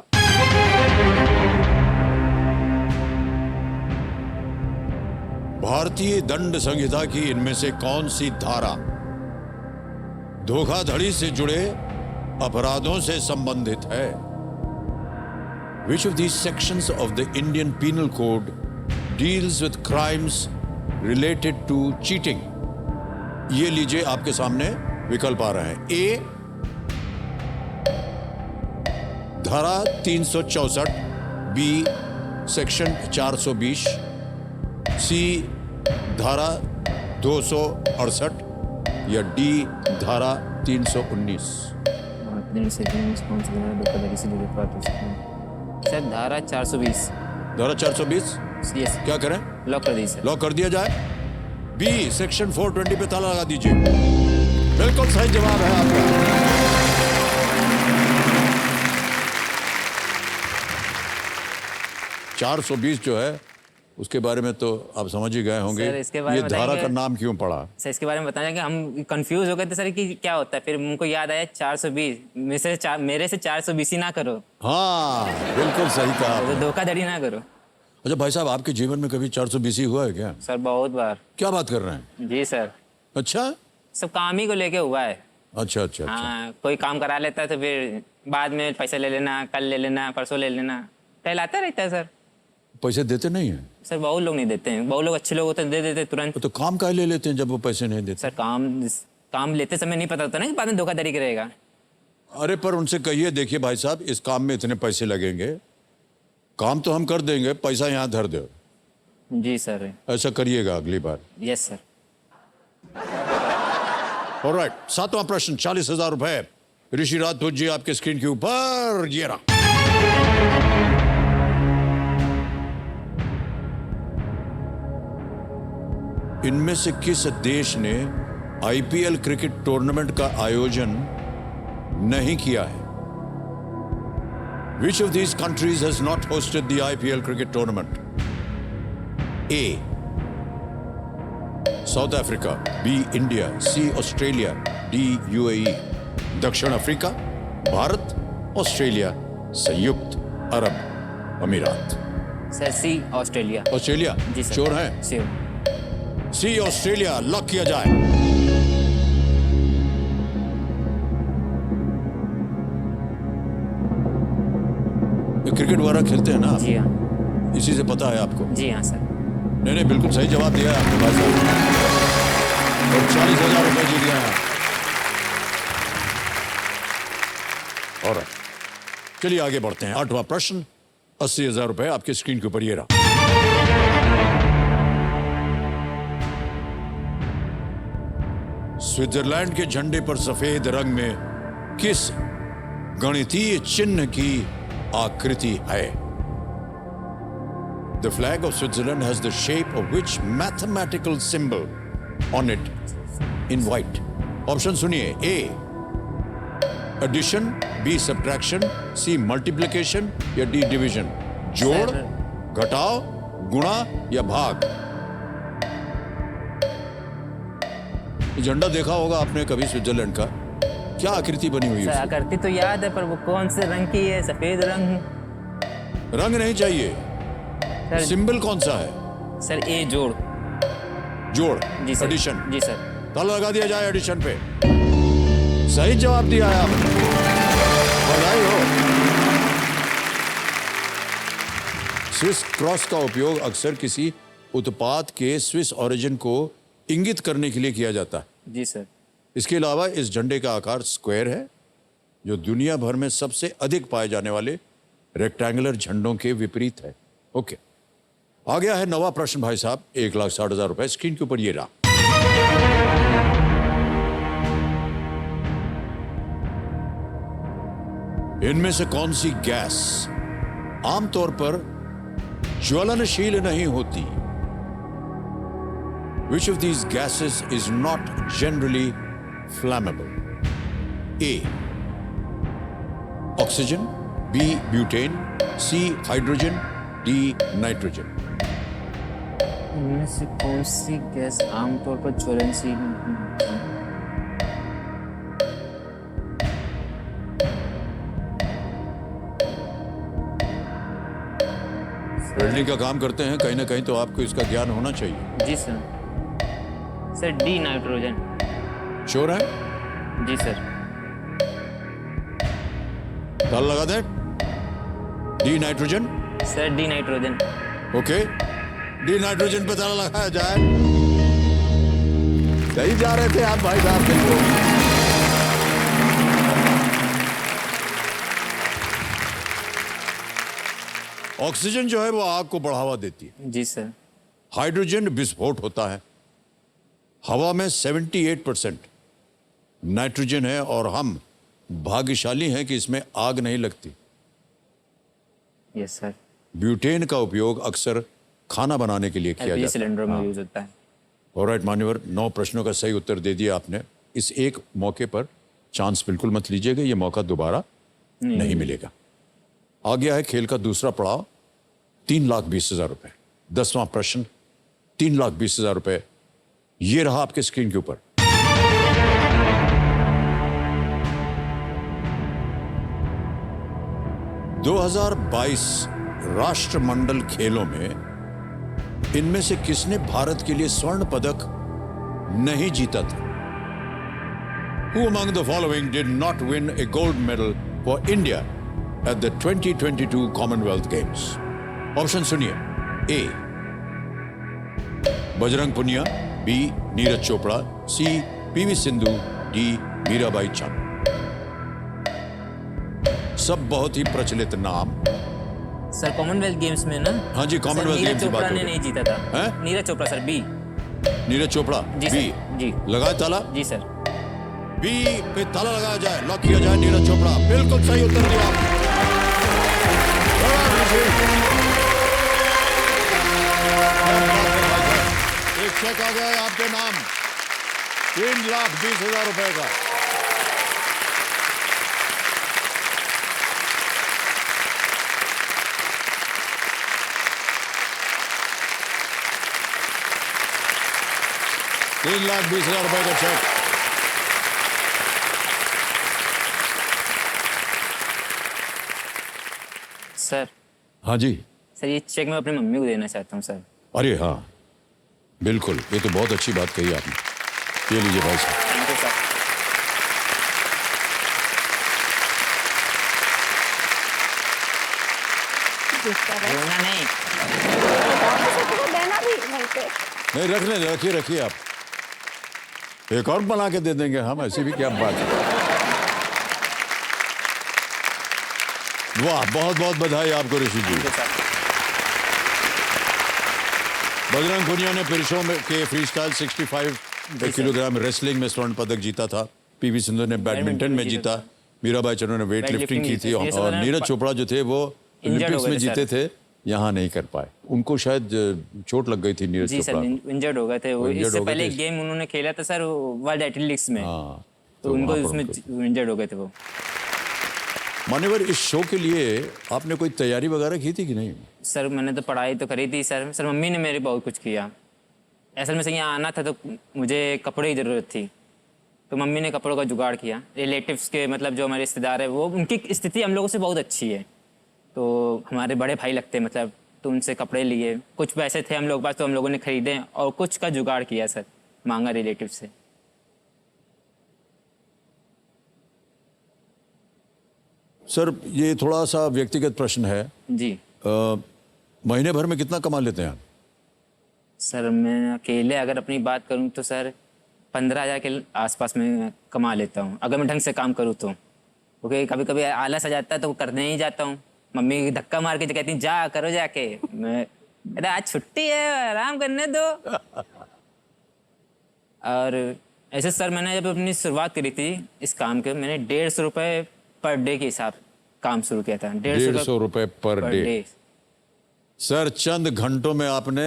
भारतीय दंड संहिता की इनमें से कौन सी धारा धोखाधड़ी से जुड़े अपराधों से संबंधित है? Which of these sections of the Indian Penal Code deals with crimes related to cheating? ये लीजिए आपके सामने विकल्प आ रहे हैं। ए धारा 364, बी सेक्शन 420, सी धारा 268 या डी धारा 319। सर धारा 420। धारा 420 यस। क्या करें? लॉक कर दीजिए सर। लॉक कर दिया जाए। बी सेक्शन 420 पे ताला लगा दीजिए। बिल्कुल सही जवाब है आपका। चार 420 जो है उसके बारे में तो आप समझ ही गए होंगे। सर, इसके बारे ये में धारा बताएंगे? का नाम क्यों पड़ा? सर इसके बारे में बताया कि हम कंफ्यूज हो गए थे सर कि क्या होता है, फिर उनको याद आया 420। मेरे से 420 ही ना करो, हाँ बिल्कुल सही कहा तो आपने। धोखाधड़ी ना करो। अच्छा भाई साहब, आपके जीवन में कभी 420 हुआ है क्या? सर बहुत बार। क्या बात कर रहे हैं? जी सर। अच्छा सब काम ही को लेके हुआ है। अच्छा अच्छा अच्छा। हाँ, कोई काम करा लेता है तो फिर बाद में पैसा ले लेना, कल ले लेना, परसों ले लेना, टहलाता रहता है सर। पैसे देते नहीं है? सर बहुत लोग नहीं देते हैं, बहुत लोग अच्छे लोग होते हैं दे देते तुरंत। तो काम काहे ले लेते हैं जब वो पैसे नहीं देते? सर काम लेते समय नहीं पता होता ना कि बाद में धोखाधड़ी करेगा। अरे पर उनसे कहिए, देखिए भाई साहब इस काम में इतने पैसे लगेंगे, काम तो हम कर देंगे, पैसा यहाँ धर दो। जी सर। ऐसा करिएगा अगली बार। Yes sir. ऑलराइट, 7वां प्रश्न 40,000 रुपए। ऋषि राजपूत जी आपके स्क्रीन के ऊपर ये रहा। इनमें से किस देश ने आईपीएल क्रिकेट टूर्नामेंट का आयोजन नहीं किया है? Which of these countries has not hosted the IPL cricket tournament? A. South Africa, B. India, C. Australia, D. UAE. दक्षिण अफ्रीका, भारत, ऑस्ट्रेलिया, संयुक्त अरब अमीरात। सर सी ऑस्ट्रेलिया। ऑस्ट्रेलिया? जी सर। श्योर है? श्योर। सी Australia lock किया जाए। क्रिकेट वगैरह खेलते हैं ना आप? जी हाँ। इसी से पता है आपको? जी हाँ सर। नहीं नहीं, बिल्कुल सही जवाब दिया है आपने भाई साहब और 40,000 रुपए जीत गए हैं। और चलिए आगे बढ़ते हैं। 8वां प्रश्न 80,000 रुपए आपके स्क्रीन के ऊपर ये रहा। स्विट्जरलैंड के झंडे पर सफेद रंग में किस गणितीय चिन्ह की आकृति है? The flag of Switzerland has the shape of which mathematical symbol on it in white? Option सुनिए। A addition, B subtraction, C multiplication या D division? जोड़, घटाव, गुणा या भाग? ये झंडा देखा होगा आपने कभी स्विट्जरलैंड का? क्या आकृति बनी हुई सर है? आकृति तो याद है, पर वो कौन से रंग की है? सफेद रंग। रंग नहीं चाहिए, सर सिंबल कौन सा है? सर ए जोड़। जोड़। जी सर। एडिशन। जी सर। ताला लगा दिया जाए एडिशन पे। सही जवाब दिया है आपने, बधाई हो। स्विस क्रॉस का उपयोग अक्सर किसी उत्पाद के स्विस ओरिजिन को इंगित करने के लिए किया जाता है। जी सर। इसके अलावा इस झंडे का आकार स्क्वायर है, जो दुनिया भर में सबसे अधिक पाए जाने वाले रेक्टेंगुलर झंडों के विपरीत है। ओके, आ गया है 9वां प्रश्न भाई साहब। 1,60,000 रुपए स्क्रीन के ऊपर ये रहा। इनमें से कौन सी गैस आमतौर पर ज्वलनशील नहीं होती? Which of these gases is not generally flammable? A. Oxygen, B. Butane, C. Hydrogen, D. Nitrogen. इनमें से कौन सी गैस आमतौर पर ज्वलनशील नहीं होती? वेल्डिंग का काम करते हैं, कहीं ना कहीं तो आपको इसका ज्ञान होना चाहिए। जी sir. Sir D nitrogen. Sure है? जी सर। ताला लगा दे। D nitrogen. Sir D nitrogen. Okay, D nitrogen पे ताला लगाया जाए। सही जा रहे थे आप भाई साहब, बिल्कुल। ऑक्सीजन जो है वो आग को बढ़ावा देती है। जी सर। हाइड्रोजन विस्फोट होता है। हवा में 78% नाइट्रोजन है और हम भाग्यशाली हैं कि इसमें आग नहीं लगती। Yes sir. ब्यूटेन का उपयोग अक्सर खाना बनाने के लिए किया एलपीजी जाता है। सिलेंडर में यूज होता है। ऑलराइट मान्यवर, 9 प्रश्नों का सही उत्तर दे दिया आपने। इस एक मौके पर चांस बिल्कुल मत लीजिएगा, ये मौका दोबारा नहीं मिलेगा। आ गया है खेल का दूसरा पड़ाव, 3,20,000 रुपए। 10वां प्रश्न, 3,20,000 रुपए। ये रहा आपके स्क्रीन के ऊपर। ...2022 राष्ट्रमंडल खेलों में इनमें से किसने भारत के लिए स्वर्ण पदक नहीं जीता था? Who among the following did not win a gold medal for India at the 2022 Commonwealth Games? Option सुनिए। A. Bajrang Punia, B. Neeraj Chopra, C. PV Sindhu, D. Mirabai Chanu. सब बहुत ही प्रचलित नाम। सर कॉमनवेल्थ गेम्स में ना। हाँ जी, कॉमनवेल्थ गेम्स की बात चोपड़ा हो ने रही नहीं जीता था। हैं? Neeraj Chopra sir, B. नीरज चोपड़ा, जी बी। सर। जी। लगाए ताला। जी सर। बी पे ताला लगाया जाए, लॉक किया जाए। नीरज चोपड़ा, बिल्कुल सही उत्तर दिया आपने। एक चेक आ गया है आपके नाम, 3,20,000 रुपए का। $3,20,000 रुपए का चेक। सर। हाँ जी। सर ये चेक मैं अपनी मम्मी को देना चाहता हूँ सर। अरे हाँ, बिल्कुल, ये तो बहुत अच्छी बात कही आपने। ये लीजिए भाई साहब। Thank you sir. रोना नहीं। देना भी नहीं पे। नहीं, रख ले, रखिए रखिए आप। एक और बना के दे देंगे हम, ऐसी भी क्या बात है। वाह, बहुत बहुत बधाई आपको ऋषि जी। बजरंग पुनिया ने पुरुषों में के फ्रीस्टाइल 65 किलोग्राम रेसलिंग में स्वर्ण पदक जीता था। पीवी सिंधु ने बैडमिंटन में जीता। मीराबाई चानू ने वेट लिफ्टिंग की थी और नीरज चोपड़ा जो थे वो ओलंपिक्स में जीते थे, यहाँ नहीं कर पाए। उनको शायद चोट लग गई थी नीरज जी सर, चोपड़ा। इंजर्ड हो गए थे वो। इंजर्ड इससे हो गए पहले थे। एक गेम उन्होंने खेला था सर, वर्ल्ड एथलेटिक्स में। हाँ, तो उनको वहाँ पर उसमें इंजर्ड हो गए थे वो। मान्यवर, इस शो के लिए आपने कोई तैयारी वगैरह की थी कि नहीं? सर मैंने तो पढ़ाई तो करी थी सर। सर मम्मी ने मेरे बहुत कुछ किया। असल में से यहाँ आना था तो मुझे कपड़े की ज़रूरत थी, तो मम्मी ने कपड़ों का जुगाड़ किया। रिलेटिव्स के मतलब जो हमारे रिश्तेदार है वो, उनकी स्थिति हम लोगों से बहुत अच्छी है, तो हमारे बड़े भाई लगते हैं मतलब, तो उनसे कपड़े लिए। कुछ पैसे थे हम लोग पास तो हम लोगों ने खरीदे और कुछ का जुगाड़ किया सर, मांगा रिलेटिव से। सर ये थोड़ा सा व्यक्तिगत प्रश्न है। जी महीने भर में कितना कमा लेते हैं आप? सर मैं अकेले अगर अपनी बात करूं तो सर 15,000 के आसपास में कमा लेता हूं, अगर मैं ढंग से काम करूं तो। क्योंकि कभी कभी आलस आ जाता है तो करने ही जाता हूं। मम्मी धक्का मार के कहती जा करो जाके, मैं अरे आज छुट्टी है आराम करने दो। और ऐसे सर मैंने जब अपनी शुरुआत करी थी इस काम के, मैंने 150 रुपये पर डे के हिसाब काम शुरू किया था। 150 रुपए पर डे। सर चंद घंटों में आपने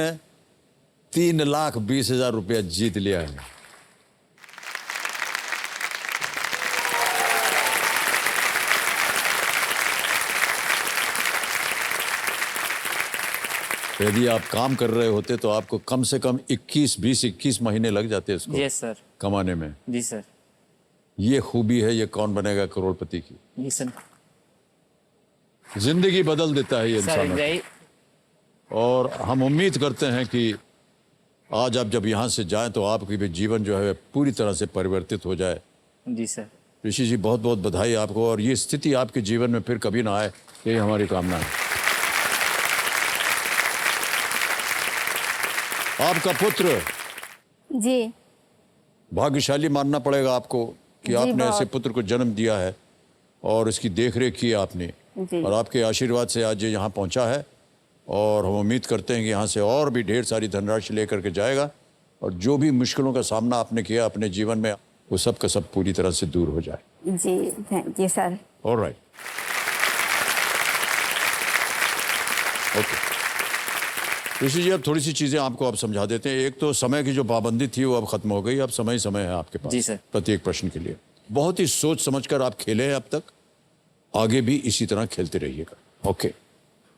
3,20,000 रुपया जीत लिया है। यदि आप काम कर रहे होते तो आपको कम से कम 21 महीने लग जाते इसको यस सर। कमाने में। जी सर। ये खूबी है, ये कौन बनेगा करोड़पति की। जी सर। जिंदगी बदल देता है ये सर इंसान। यही और हम उम्मीद करते हैं कि आज आप जब यहाँ से जाएं तो आपकी भी जीवन जो है पूरी तरह से परिवर्तित हो जाए। जी सर। ऋषि जी बहुत बहुत बधाई आपको, और ये स्थिति आपके जीवन में फिर कभी ना आए, यही हमारी कामना है। आपका पुत्र जी भाग्यशाली मानना पड़ेगा आपको कि जी, आपने ऐसे बहुत। पुत्र को जन्म दिया है और इसकी देखरेख की आपने, जी। और आपके आशीर्वाद से आज ये यहाँ पहुँचा है। और हम उम्मीद करते हैं कि यहाँ से और भी ढेर सारी धनराशि लेकर के जाएगा, और जो भी मुश्किलों का सामना आपने किया अपने जीवन में, वो सब का सब पूरी तरह से दूर हो जाए। जी sir. All right, okay. Rishi ji अब थोड़ी सी चीज़ें आपको अब समझा देते हैं। एक तो समय की जो पाबंदी थी वो अब खत्म हो गई, अब समय ही समय है आपके पास। जी सर। प्रत्येक प्रश्न के लिए बहुत ही सोच समझकर आप खेले हैं अब तक, आगे भी इसी तरह खेलते रहिएगा। Okay,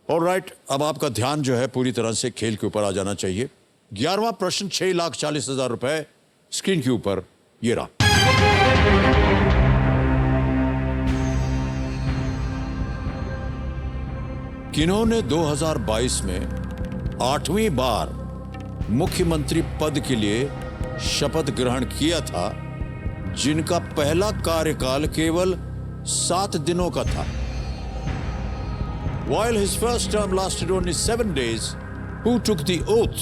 alright. अब आपका ध्यान जो है पूरी तरह से खेल के ऊपर आ जाना चाहिए। 11वां प्रश्न 6,40,000 रुपए स्क्रीन के ऊपर ये रहा। किन्होंने 2022 में 8वीं बार मुख्यमंत्री पद के लिए शपथ ग्रहण किया था, जिनका पहला कार्यकाल केवल 7 दिनों का था? While his first term lasted only 7 days, who took the oath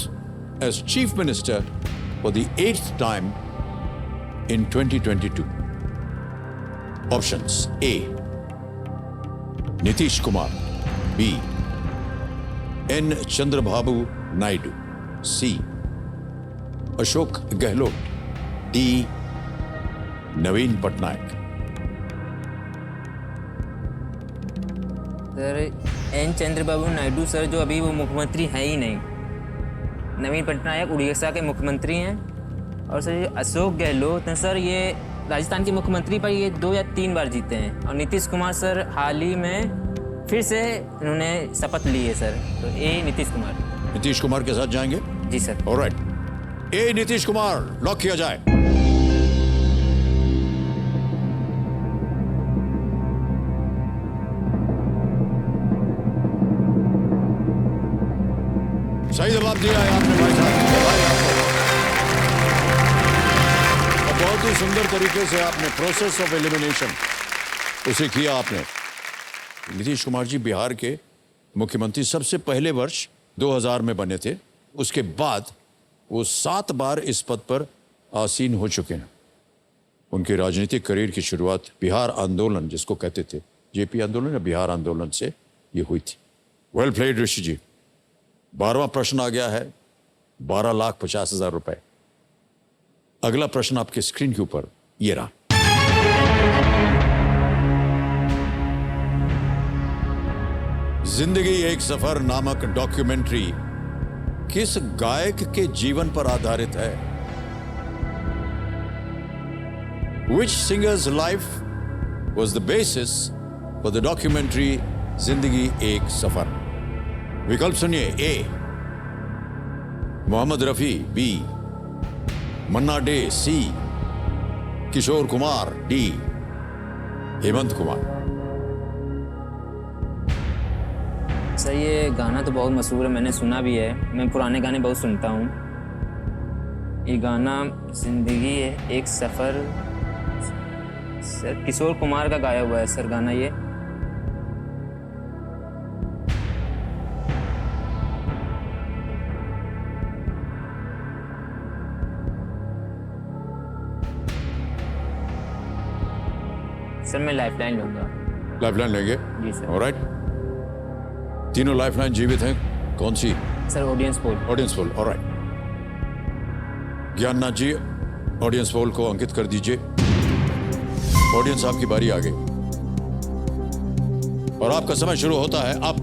as chief minister for the 8th time in 2022? Options: A. Nitish Kumar, B. N. Chandrababu Naidu, C. Ashok Gehlot, D. Naveen Patnaik. Sir N Chandrababu Naidu sir जो अभी वो मुख्यमंत्री हैं ही नहीं। नवीन पटनायक उड़ीसा के मुख्यमंत्री हैं, और सर ये अशोक गहलोत हैं सर, ये राजस्थान के मुख्यमंत्री पर ये 2 या 3 बार जीते हैं। और नीतीश कुमार सर हाल ही में फिर से इन्होंने शपथ ली है सर। तो ए नीतीश कुमार। नीतीश कुमार के साथ जाएंगे? जी सर। ऑलराइट, ए नीतीश कुमार लॉक किया जाए। सही जवाब दिया है आपने भाई साहब, बधाई आपको। और बहुत ही सुंदर तरीके से आपने प्रोसेस ऑफ एलिमिनेशन उसे किया आपने। नीतीश कुमार जी बिहार के मुख्यमंत्री सबसे पहले वर्ष 2000 में बने थे, उसके बाद वो 7 बार इस पद पर आसीन हो चुके हैं। उनके राजनीतिक करियर की शुरुआत बिहार आंदोलन, जिसको कहते थे जेपी आंदोलन या बिहार आंदोलन, से ये हुई थी। वेल प्लेड ऋषि जी। 12वां प्रश्न आ गया है, 12,50,000 रुपए। अगला प्रश्न आपके स्क्रीन के ऊपर ये रहा। जिंदगी एक सफर नामक डॉक्यूमेंट्री किस गायक के जीवन पर आधारित है? Which singer's life was the basis for the documentary जिंदगी एक सफर? विकल्प सुनिए। ए मोहम्मद रफी, बी मन्ना डे, सी किशोर कुमार, डी हेमंत कुमार। सर ये गाना तो बहुत मशहूर है, मैंने सुना भी है, मैं पुराने गाने बहुत सुनता हूँ। ये गाना जिंदगी है एक सफ़र, सर किशोर कुमार का गाया हुआ है सर गाना ये। सर मैं लाइफलाइन लूँगा। लाइफलाइन लेंगे? जी सर। ऑलराइट, तीनों लाइफलाइन जीवित हैं। कौन सी? Sir audience poll. Audience poll, all right. Gyannath ji audience poll को अंकित कर दीजिए। ऑडियंस आपकी बारी आ गई और आपका समय शुरू होता है अब।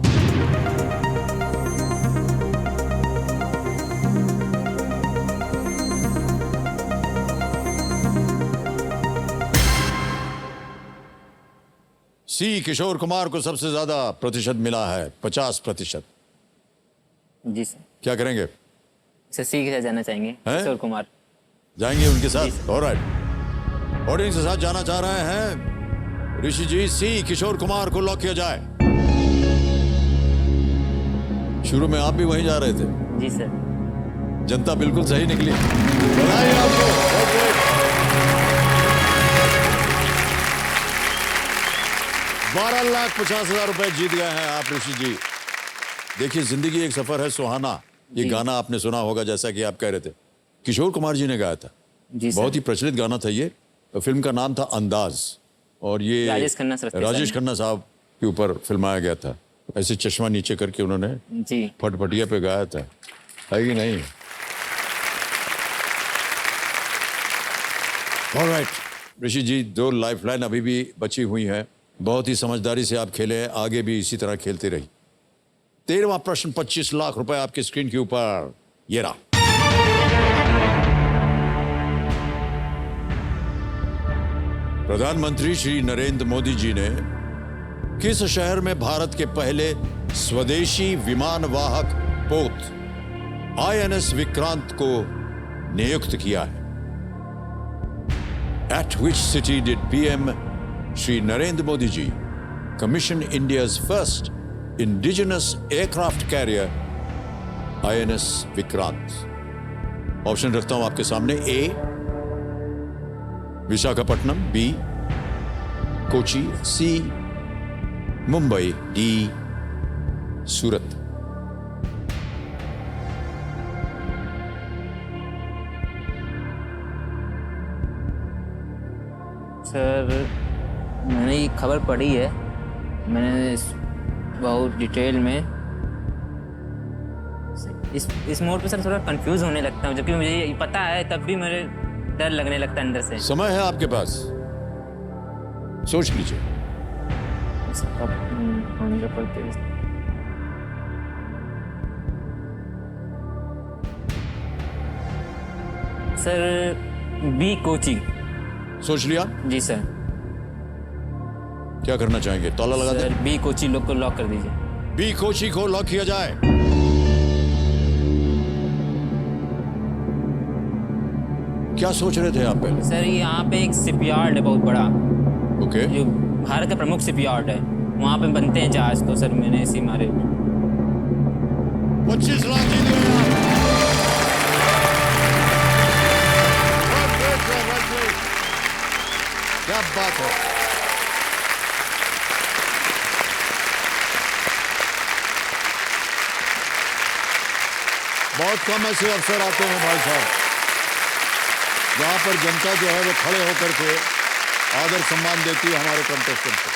सी किशोर कुमार को सबसे ज्यादा प्रतिशत मिला है, 50%। जी सर। क्या करेंगे? सर सी के साथ जाना चाहेंगे, किशोर कुमार। जाएंगे उनके साथ? ऑलराइट, ऑडियंस के साथ जाना चाह रहे हैं ऋषि जी। सी किशोर कुमार को लॉक किया जाए। शुरू में आप भी वहीं जा रहे थे। जी सर। जनता बिल्कुल सही निकली, बधाई आपको। बहुत great। 12,50,000 रुपए जीत गए हैं आप ऋषि जी। देखिए, जिंदगी एक सफर है सुहाना, ये गाना आपने सुना होगा, जैसा कि आप कह रहे थे, किशोर कुमार जी ने गाया था। जी सर। बहुत ही प्रचलित गाना था ये। फिल्म का नाम था अंदाज, और ये राजेश खन्ना साहब के ऊपर फिल्माया गया था। ऐसे चश्मा नीचे करके उन्होंने जी फटफटिया पे गाया था, है कि नहीं? ऑलराइट ऋषि जी, 2 लाइफलाइन अभी भी बची हुई है। बहुत ही समझदारी से आप खेले हैं, आगे भी इसी तरह खेलते रहिए। 13वां प्रश्न, 25 लाख रुपए आपके स्क्रीन के ऊपर। ये रहा। प्रधानमंत्री श्री नरेंद्र मोदी जी ने किस शहर में भारत के पहले स्वदेशी विमान वाहक पोत INS विक्रांत को नियुक्त किया है? At which city did PM Shri Narendra Modi ji commission India's first indigenous aircraft carrier INS Vikrant? Option रखता हूं आपके सामने। A Visakhapatnam, B Kochi, C Mumbai, D Surat. Sir, मैंने ये खबर पढ़ी है, मैंने बहुत डिटेल में। इस मोड पे सर थोड़ा कंफ्यूज होने लगता हूँ, जबकि मुझे ये पता है, तब भी मेरे डर लगने लगता है अंदर से। समय है आपके पास, सोच लीजिए। Sir B Kochi. सोच लिया? जी सर। क्या करना चाहेंगे? ताला लगा दें? सर बी कोची लोग को लॉक कर दीजिए। बी कोची को लॉक किया जाए। क्या सोच रहे थे आप पहले? सर यहाँ पे एक शिपयार्ड है बहुत बड़ा, ओके। जो भारत का प्रमुख शिपयार्ड है, वहाँ पे बनते हैं जहाज। तो सर मैंने इसी मारे 25 लाख जीत गए आप। बहुत great, क्या बात है। बहुत कम ऐसे अवसर आते हैं भाई साहब, जहां पर जनता जो है वो खड़े होकर के आदर सम्मान देती है हमारे कंटेस्टेंट को।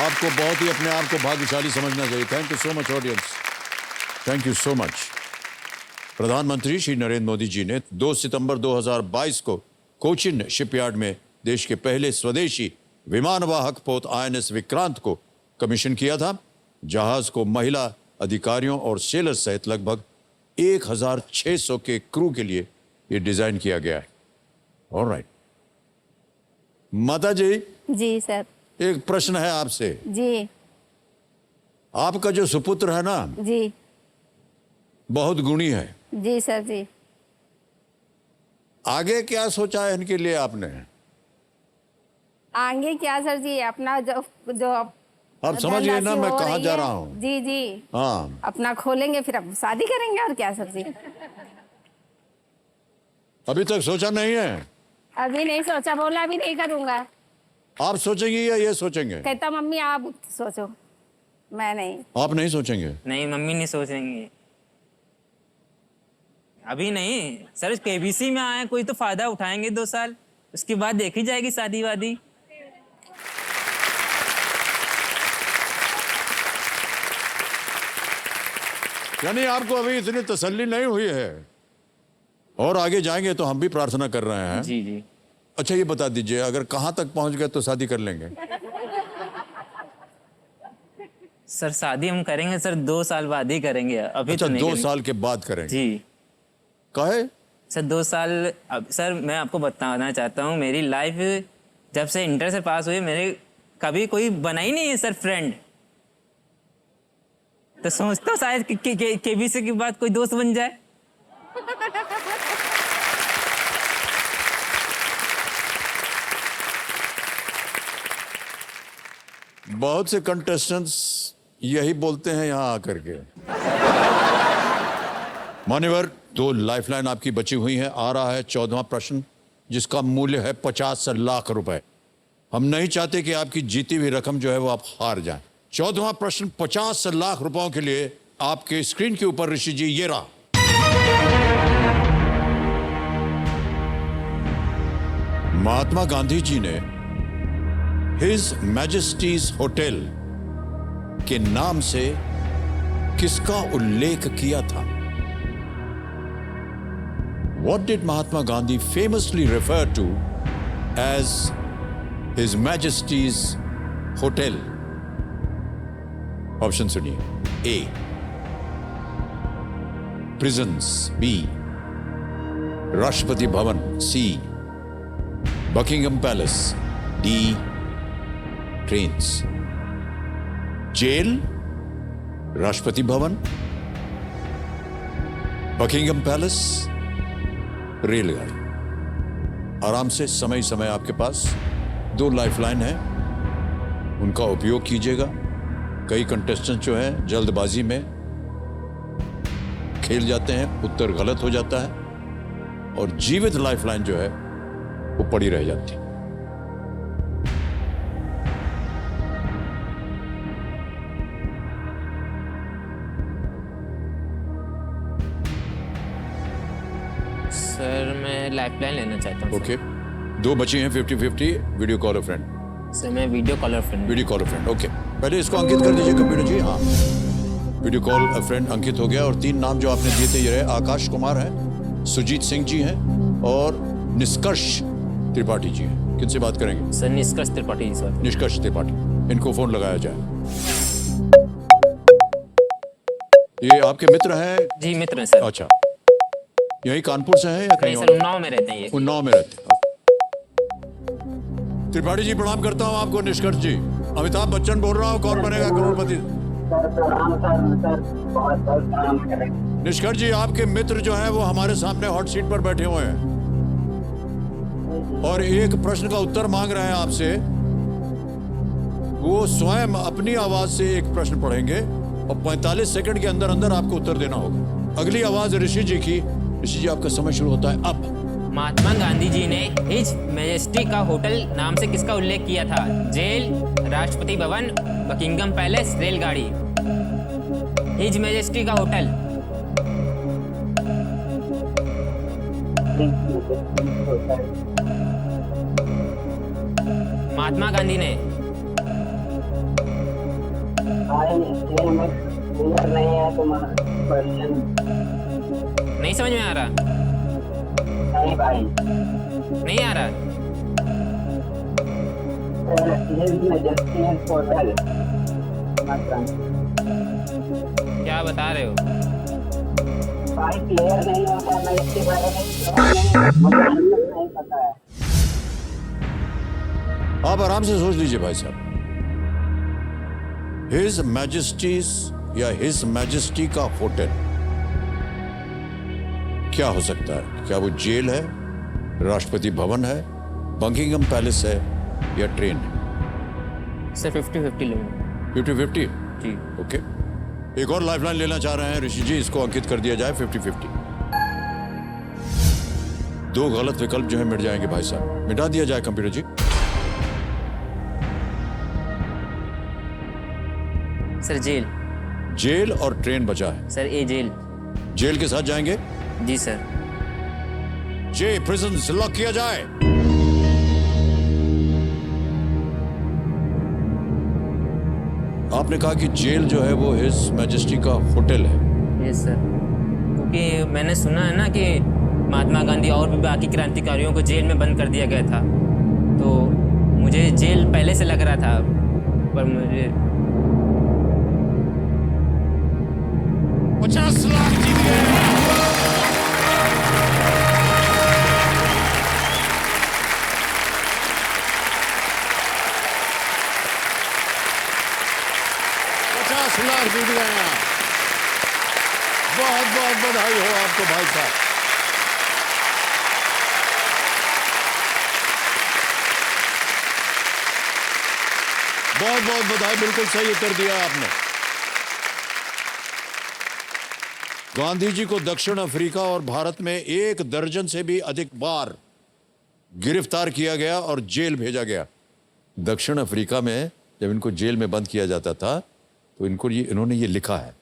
आपको बहुत ही अपने आप को भाग्यशाली समझना चाहिए। Thank you so much audience, thank you so much. प्रधानमंत्री श्री नरेंद्र मोदी जी ने 2 सितंबर 2022 को कोचिन शिपयार्ड में देश के पहले स्वदेशी विमानवाहक पोत INS विक्रांत को कमीशन किया था। जहाज को महिला अधिकारियों और सेलर्स सहित लगभग 1600 के क्रू के लिए ये डिजाइन किया गया है। ऑलराइट माता जी, जी सर। एक प्रश्न है आपसे। जी आपका जो सुपुत्र है ना, जी बहुत गुणी है। जी सर। जी आगे क्या सोचा है इनके लिए आपने? आगे क्या सर जी, अपना जो जो आप समझ गए ना धनराशि मैं हो कहाँ रही जा है। रहा हूँ? जी जी, हाँ, अपना खोलेंगे, फिर अब शादी करेंगे, और क्या सर जी। अभी तक सोचा नहीं है? अभी नहीं सोचा, बोला अभी नहीं करूंगा। आप सोचेंगे या ये सोचेंगे? कहता मम्मी आप सोचो, मैं नहीं। आप नहीं सोचेंगे? नहीं, मम्मी नहीं सोचेंगे अभी नहीं। सर KBC में आए, कोई तो फायदा उठाएंगे 2 साल, उसके बाद देखी जाएगी शादी वादी। यानी आपको अभी इतनी तसल्ली नहीं हुई है, और आगे जाएंगे तो हम भी प्रार्थना कर रहे हैं। जी जी। अच्छा ये बता दीजिए, अगर कहाँ तक पहुंच गए तो शादी कर लेंगे? सर शादी हम करेंगे सर 2 साल बाद ही करेंगे, अभी अच्छा, तो नहीं 2 करेंगे। साल के बाद करेंगे? जी काहे? सर 2 साल। अब सर मैं आपको बताना चाहता हूँ, मेरी लाइफ जब से इंटर से पास हुई, मेरे कभी कोई बना ही नहीं है सर फ्रेंड। तो सोचता हूँ शायद केबीसी के बाद कोई दोस्त बन जाए। बहुत से कंटेस्टेंट्स यही बोलते हैं यहां आकर के। मान्यवर, 2 लाइफलाइन आपकी बची हुई है। आ रहा है 14वां प्रश्न, जिसका मूल्य है 50 लाख रुपए। हम नहीं चाहते कि आपकी जीती हुई रकम जो है वो आप हार जाएं। 14वां प्रश्न 50 लाख रुपयों के लिए आपके स्क्रीन के ऊपर ऋषि जी ये रहा। महात्मा गांधी जी ने हिज मैजेस्टीज होटल के नाम से किसका उल्लेख किया था? What did Mahatma Gandhi famously refer to as His Majesty's Hotel? Option सुनिए। A. Prisons. B. Rashtrapati Bhavan. C. Buckingham Palace. D. Trains. Jail, Rashtrapati Bhavan, Buckingham palace, रेलगाड़ी। आराम से, समय समय आपके पास 2 लाइफलाइन है, उनका उपयोग कीजिएगा। कई कंटेस्टेंट जो है जल्दबाजी में खेल जाते हैं, उत्तर गलत हो जाता है और जीवित लाइफलाइन जो है वो पड़ी रह जाती है। सर मैं लाइफलाइन लेना चाहता हूँ। ओके, 2 बची हैं 50-50। Video call a friend. Sir मैं video caller friend. Video call a friend. Okay, पहले इसको अंकित कर दीजिए कंप्यूटर जी। हाँ, वीडियो कॉल अ फ्रेंड अंकित हो गया। और 3 नाम जो आपने दिए थे ये रहे, आकाश कुमार हैं, सुजीत सिंह जी हैं और निष्कर्ष त्रिपाठी जी हैं। किनसे बात करेंगे? सर निष्कर्ष त्रिपाठी जी सर। निष्कर्ष त्रिपाठी, इनको फोन लगाया जाए। ये आपके मित्र हैं? जी मित्र हैं सर। अच्छा, यही कानपुर से हैं या कहीं नहीं और? सर, उन्नाव में रहते हैं ये। उन्नाव में रहते हैं। त्रिपाठी जी प्रणाम करता हूं आपको। निष्कर्ष जी, अमिताभ बच्चन बोल रहा हूं, कौन बनेगा करोड़पति। निष्कर्ष जी, आपके मित्र जो है वो हमारे सामने हॉट सीट पर बैठे हुए हैं और एक प्रश्न का उत्तर मांग रहे हैं आपसे। वो स्वयं अपनी आवाज से एक प्रश्न पढ़ेंगे और 45 सेकंड के अंदर अंदर आपको उत्तर देना होगा। अगली आवाज ऋषि जी की। ऋषि जी, आपका समय शुरू होता है अब। महात्मा गांधी जी ने हिज मैजेस्टी का होटल नाम से किसका उल्लेख किया था? Jail, Rashtrapati Bhavan, Buckingham palace, रेलगाड़ी। हिज मैजेस्टी का होटल। महात्मा गांधी ने। नहीं समझ में आ रहा? नहीं भाई, नहीं आ रहा? होटल। क्या बता रहे हो? भाई क्लियर नहीं होता, मैं इसके बारे में मुझे नहीं पता है। आप आराम से सोच लीजिए भाई साहब। हिज मैजेस्टीज या हिज मैजेस्टी का होटल क्या हो सकता है? क्या वो जेल है, राष्ट्रपति भवन है, बकिंगम पैलेस है या ट्रेन है? सर 50-50 लूंगा। 50-50? जी। ओके, एक और लाइफलाइन लेना चाह रहे हैं ऋषि जी, इसको अंकित कर दिया जाए 50-50। 2 गलत विकल्प जो है मिट जाएंगे भाई साहब, मिटा दिया जाए computer ji. Sir jail. Jail और ट्रेन बचा है। Sir A jail. जेल के साथ जाएंगे? जी सर। जे प्रिजन लॉक किया जाए। आपने कहा कि जेल जो है वो हिज मैजेस्टी का होटल है। यस सर, क्योंकि मैंने सुना है ना कि महात्मा गांधी और भी बाकी क्रांतिकारियों को जेल में बंद कर दिया गया था, तो मुझे जेल पहले से लग रहा था, पर मुझे 50 लाख जीत गए। बधाई हो आपको भाई साहब। बहुत बहुत बधाई, बिल्कुल सही उत्तर दिया आपने। गांधी जी को दक्षिण अफ्रीका और भारत में 1 दर्जन से भी अधिक बार गिरफ्तार किया गया और जेल भेजा गया। दक्षिण अफ्रीका में जब इनको जेल में बंद किया जाता था तो इन्होंने ये लिखा है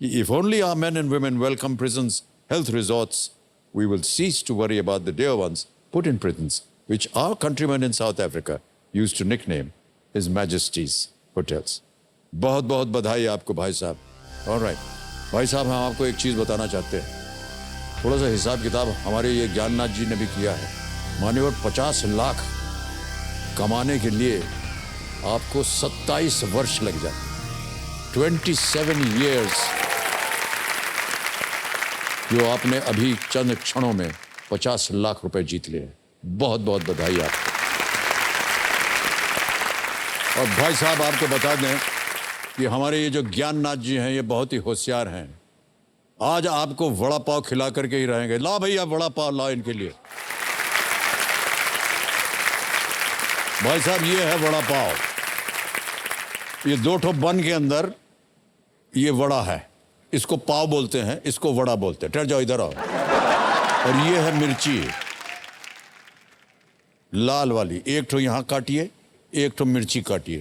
कि if only our men and women welcome prisons health resorts we will cease to worry about the dear ones put in prisons which our countrymen in South Africa used to nickname his majesty's hotels. बहुत बहुत बधाई आपको भाई साहब। Alright भाई साहब, हम आपको एक चीज बताना चाहते हैं। थोड़ा सा हिसाब किताब हमारे ये ज्ञाननाथ जी ने भी किया है। मान्यवर 50 लाख कमाने के लिए आपको 27 वर्ष लग जाते, 27 years, जो आपने अभी चंद क्षणों में 50 लाख रुपए जीत लिए। बहुत बहुत बधाई आपको। और भाई साहब आपको बता दें कि हमारे ये जो ज्ञाननाथ जी हैं ये बहुत ही होशियार हैं। आज आपको वड़ा पाव खिला करके ही रहेंगे। ला भैया वड़ा पाव ला इनके लिए। भाई साहब ये है वड़ा पाव, ये 2 ठो बन के अंदर ये वड़ा है, इसको पाव बोलते हैं, इसको वड़ा बोलते हैं। ठहर जाओ, इधर आओ। और ये है मिर्ची लाल वाली, 1 ठो यहां काटिए, 1 ठो मिर्ची काटिए।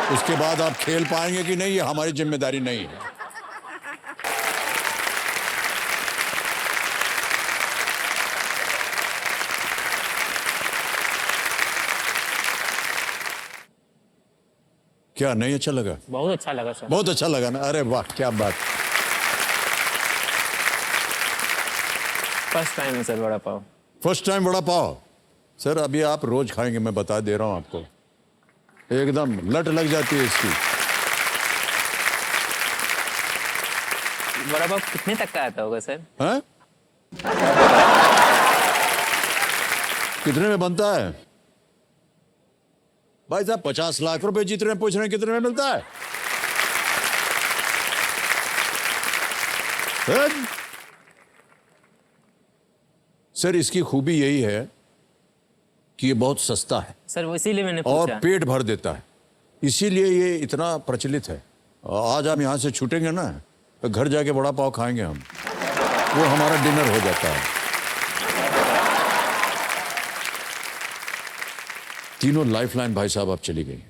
उसके बाद आप खेल पाएंगे कि नहीं ये हमारी जिम्मेदारी नहीं है। क्या नहीं अच्छा लगा? बहुत अच्छा लगा सर। बहुत अच्छा लगा ना? अरे वाह क्या बात। फर्स्ट टाइम है sir vada pav. First time vada pav sir? अभी आप रोज खाएंगे, मैं बता दे रहा हूं आपको, एकदम लट लग जाती है इसकी। वड़ा पाव कितने तक का आता होगा सर? हैं? कितने में बनता है? भाई साहब 50 लाख रुपए जीत रहे हैं, पूछ रहे हैं कितने में मिलता है? सर इसकी खूबी यही है कि ये बहुत सस्ता है सर, वो इसीलिए मैंने और पूछा। पेट भर देता है, इसीलिए ये इतना प्रचलित है। आज हम यहाँ से छूटेंगे ना तो घर जाके वड़ा पाव खाएंगे हम, वो हमारा डिनर हो जाता है। तीनों लाइफलाइन भाई साहब अब चली गई।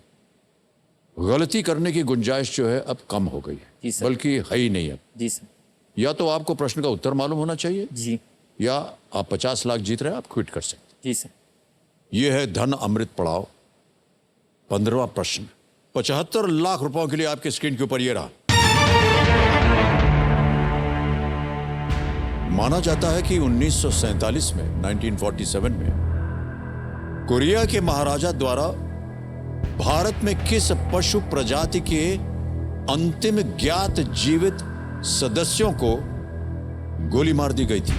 गलती करने की गुंजाइश जो है अब कम हो गई जी है, सर। बल्कि है ही नहीं अब। जी सर। या तो आपको प्रश्न का उत्तर मालूम होना चाहिए, जी या आप 50 लाख जीत रहे हैं, आप क्विट कर सकते। जी सर। ये है धन अमृत पड़ाव। 15वां प्रश्न 75 लाख रुपयों के लिए आपके स्क्रीन के ऊपर ये रहा। माना जाता है कि 1947 में 1947 में कोरिया के महाराजा द्वारा भारत में किस पशु प्रजाति के अंतिम ज्ञात जीवित सदस्यों को गोली मार दी गई थी?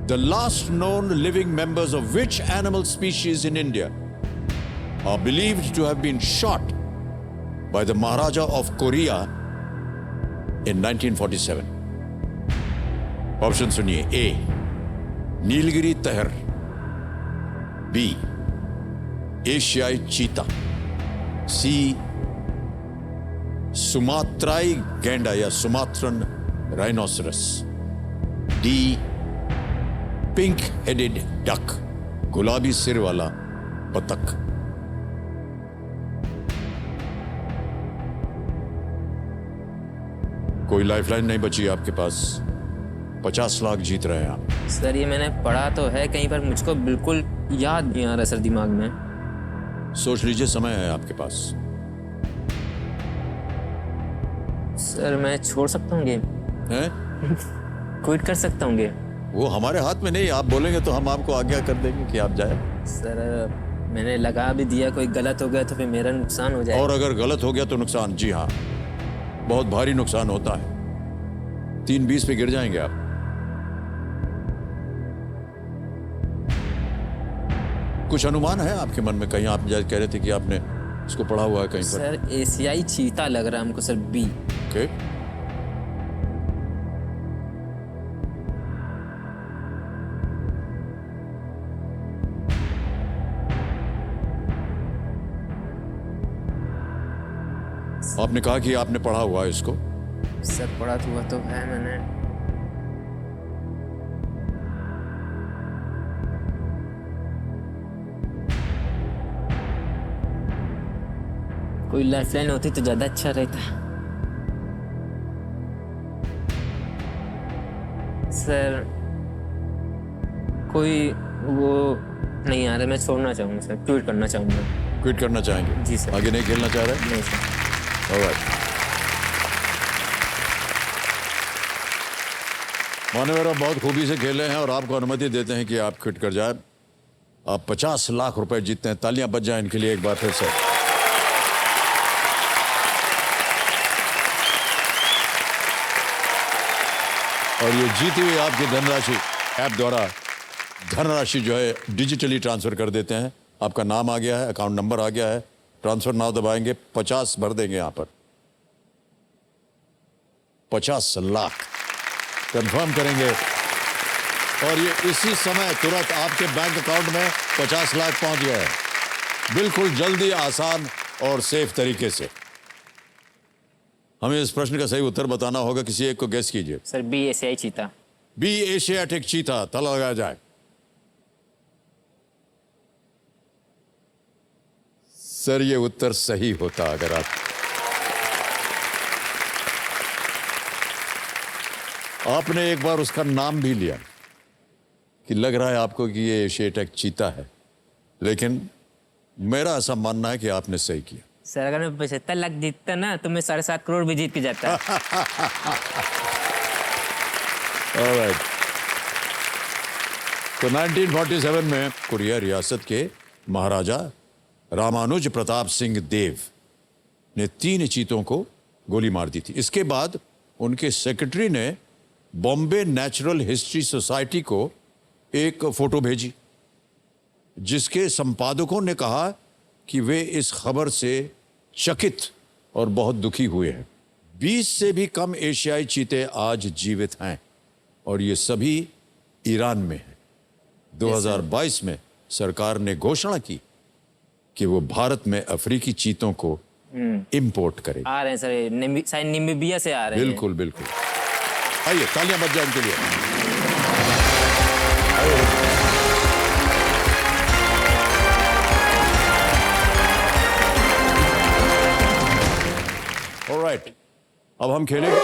The last known living members of which animal species in India are believed to have been shot by the Maharaja of Korea in 1947? Option सुनिए। ए नीलगिरी तहर, बी एशियाई चीता, सी सुमात्राई गैंडा या Sumatran rhinoceros, D pink headed duck, गुलाबी सिर वाला बतख। कोई लाइफलाइन नहीं बची आपके पास। 50 लाख जीत रहे हैं आप। सर ये मैंने पढ़ा तो है कहीं पर, मुझको बिल्कुल याद नहीं आ रहा सर दिमाग में। सोच लीजिए, समय है आपके पास। सर मैं छोड़ सकता हूँ गेम, हैं? क्विट कर सकता हूँ गेम? वो हमारे हाथ में नहीं, आप बोलेंगे तो हम आपको आज्ञा कर देंगे कि आप जाए। सर मैंने लगा भी दिया, कोई गलत हो गया तो फिर मेरा नुकसान हो जाएगा। और अगर गलत हो गया तो नुकसान? जी हाँ, बहुत भारी नुकसान होता है। 3-20 पे गिर जाएंगे आप। कुछ अनुमान है आपके मन में? कहीं आप कह रहे थे कि आपने इसको पढ़ा हुआ है कहीं पर। सर एशियाई चीता लग रहा है हमको सर, बी। ओके आपने कहा कि आपने पढ़ा हुआ है इसको। सर पढ़ा हुआ तो है मैंने। कोई लाइफलाइन होती तो ज्यादा अच्छा रहता। सर कोई वो नहीं आ रहा, मैं छोड़ना चाहूँगा सर, ट्वीट करना चाहूँगा। क्विट करना चाहेंगे? जी सर। आगे नहीं खेलना चाह रहे? नहीं सर। ऑलराइट। मानवेरा बहुत खूबी से खेले हैं और आपको अनुमति देते हैं कि आप क्विट कर जाएं। आप 50 लाख रुपए जीतते हैं। तालियां बज जाएं इनके लिए एक बार फिर से। और ये जीती हुई आपकी धनराशि ऐप द्वारा धनराशि जो है डिजिटली ट्रांसफर कर देते हैं। आपका नाम आ गया है, अकाउंट नंबर आ गया है, ट्रांसफर नाउ दबाएंगे, 50 भर देंगे यहां पर। 50 लाख कंफर्म करेंगे और ये इसी समय तुरंत आपके बैंक अकाउंट में 50 लाख पहुंच गए हैं। बिल्कुल जल्दी, आसान और सेफ तरीके से। हमें इस प्रश्न का सही उत्तर बताना होगा। किसी एक को गेस कीजिए। सर बी एशियाई चीता। B Asiatic cheetah. ताला लगाया जाए। सर ये उत्तर सही होता अगर आपने एक बार उसका नाम भी लिया कि लग रहा है आपको कि ये एशियाटिक चीता है, लेकिन मेरा ऐसा मानना है कि आपने सही किया। सर अगर मैं 75 लाख जीतता ना तो मैं 7.5 करोड़ भी जीत के जाता। Alright. तो 1947 में कोरिया रियासत के महाराजा रामानुज प्रताप सिंह देव ने 3 चीतों को गोली मार दी थी। इसके बाद उनके सेक्रेटरी ने बॉम्बे नेचुरल हिस्ट्री सोसाइटी को एक फोटो भेजी, जिसके संपादकों ने कहा कि वे इस खबर से चकित और बहुत दुखी हुए हैं। 20 से भी कम एशियाई चीते आज जीवित हैं और ये सभी ईरान में हैं। 2022 में सरकार ने घोषणा की कि वो भारत में अफ्रीकी चीतों को इंपोर्ट करेगी। आ रहे हैं सर, शायद नामीबिया से आ रहे हैं। बिल्कुल बिल्कुल। आइए तालियां बज जाए इनके लिए। ऑलराइट, अब हम खेलेंगे।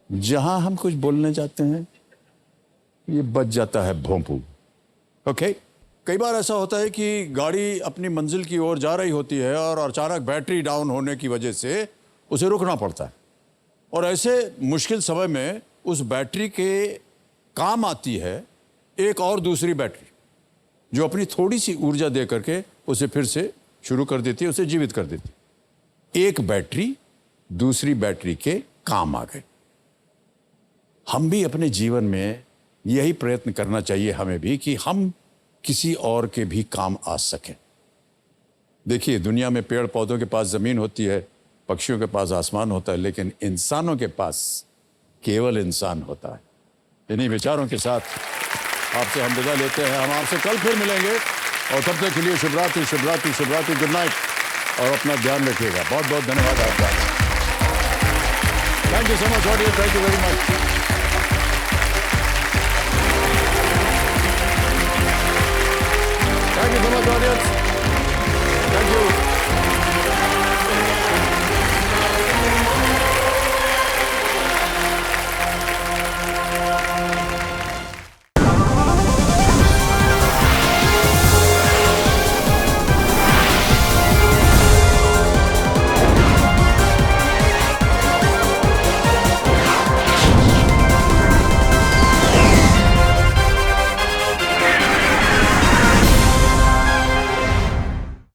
जहां हम कुछ बोलने जाते हैं ये बज जाता है भोंपू। ओके कई बार ऐसा होता है कि गाड़ी अपनी मंजिल की ओर जा रही होती है और अचानक बैटरी डाउन होने की वजह से उसे रुकना पड़ता है, और ऐसे मुश्किल समय में उस बैटरी के काम आती है एक और दूसरी बैटरी, जो अपनी थोड़ी सी ऊर्जा दे करके उसे फिर से शुरू कर देती है, उसे जीवित कर देती है। एक बैटरी दूसरी बैटरी के काम आ गए। हम भी अपने जीवन में यही प्रयत्न करना चाहिए हमें भी कि हम किसी और के भी काम आ सकें। देखिए दुनिया में पेड़ पौधों के पास जमीन होती है, पक्षियों के पास आसमान होता है, लेकिन इंसानों के पास केवल इंसान होता है। इन्हीं विचारों के साथ आपसे हम विदा लेते हैं। हम आपसे कल फिर मिलेंगे और तब तक के लिए शुभ रात्रि, शुभ रात्रि, शुभ रात्रि, गुड नाइट और अपना ध्यान रखिएगा। बहुत बहुत धन्यवाद आपका। Thank you so much audience, thank you very much.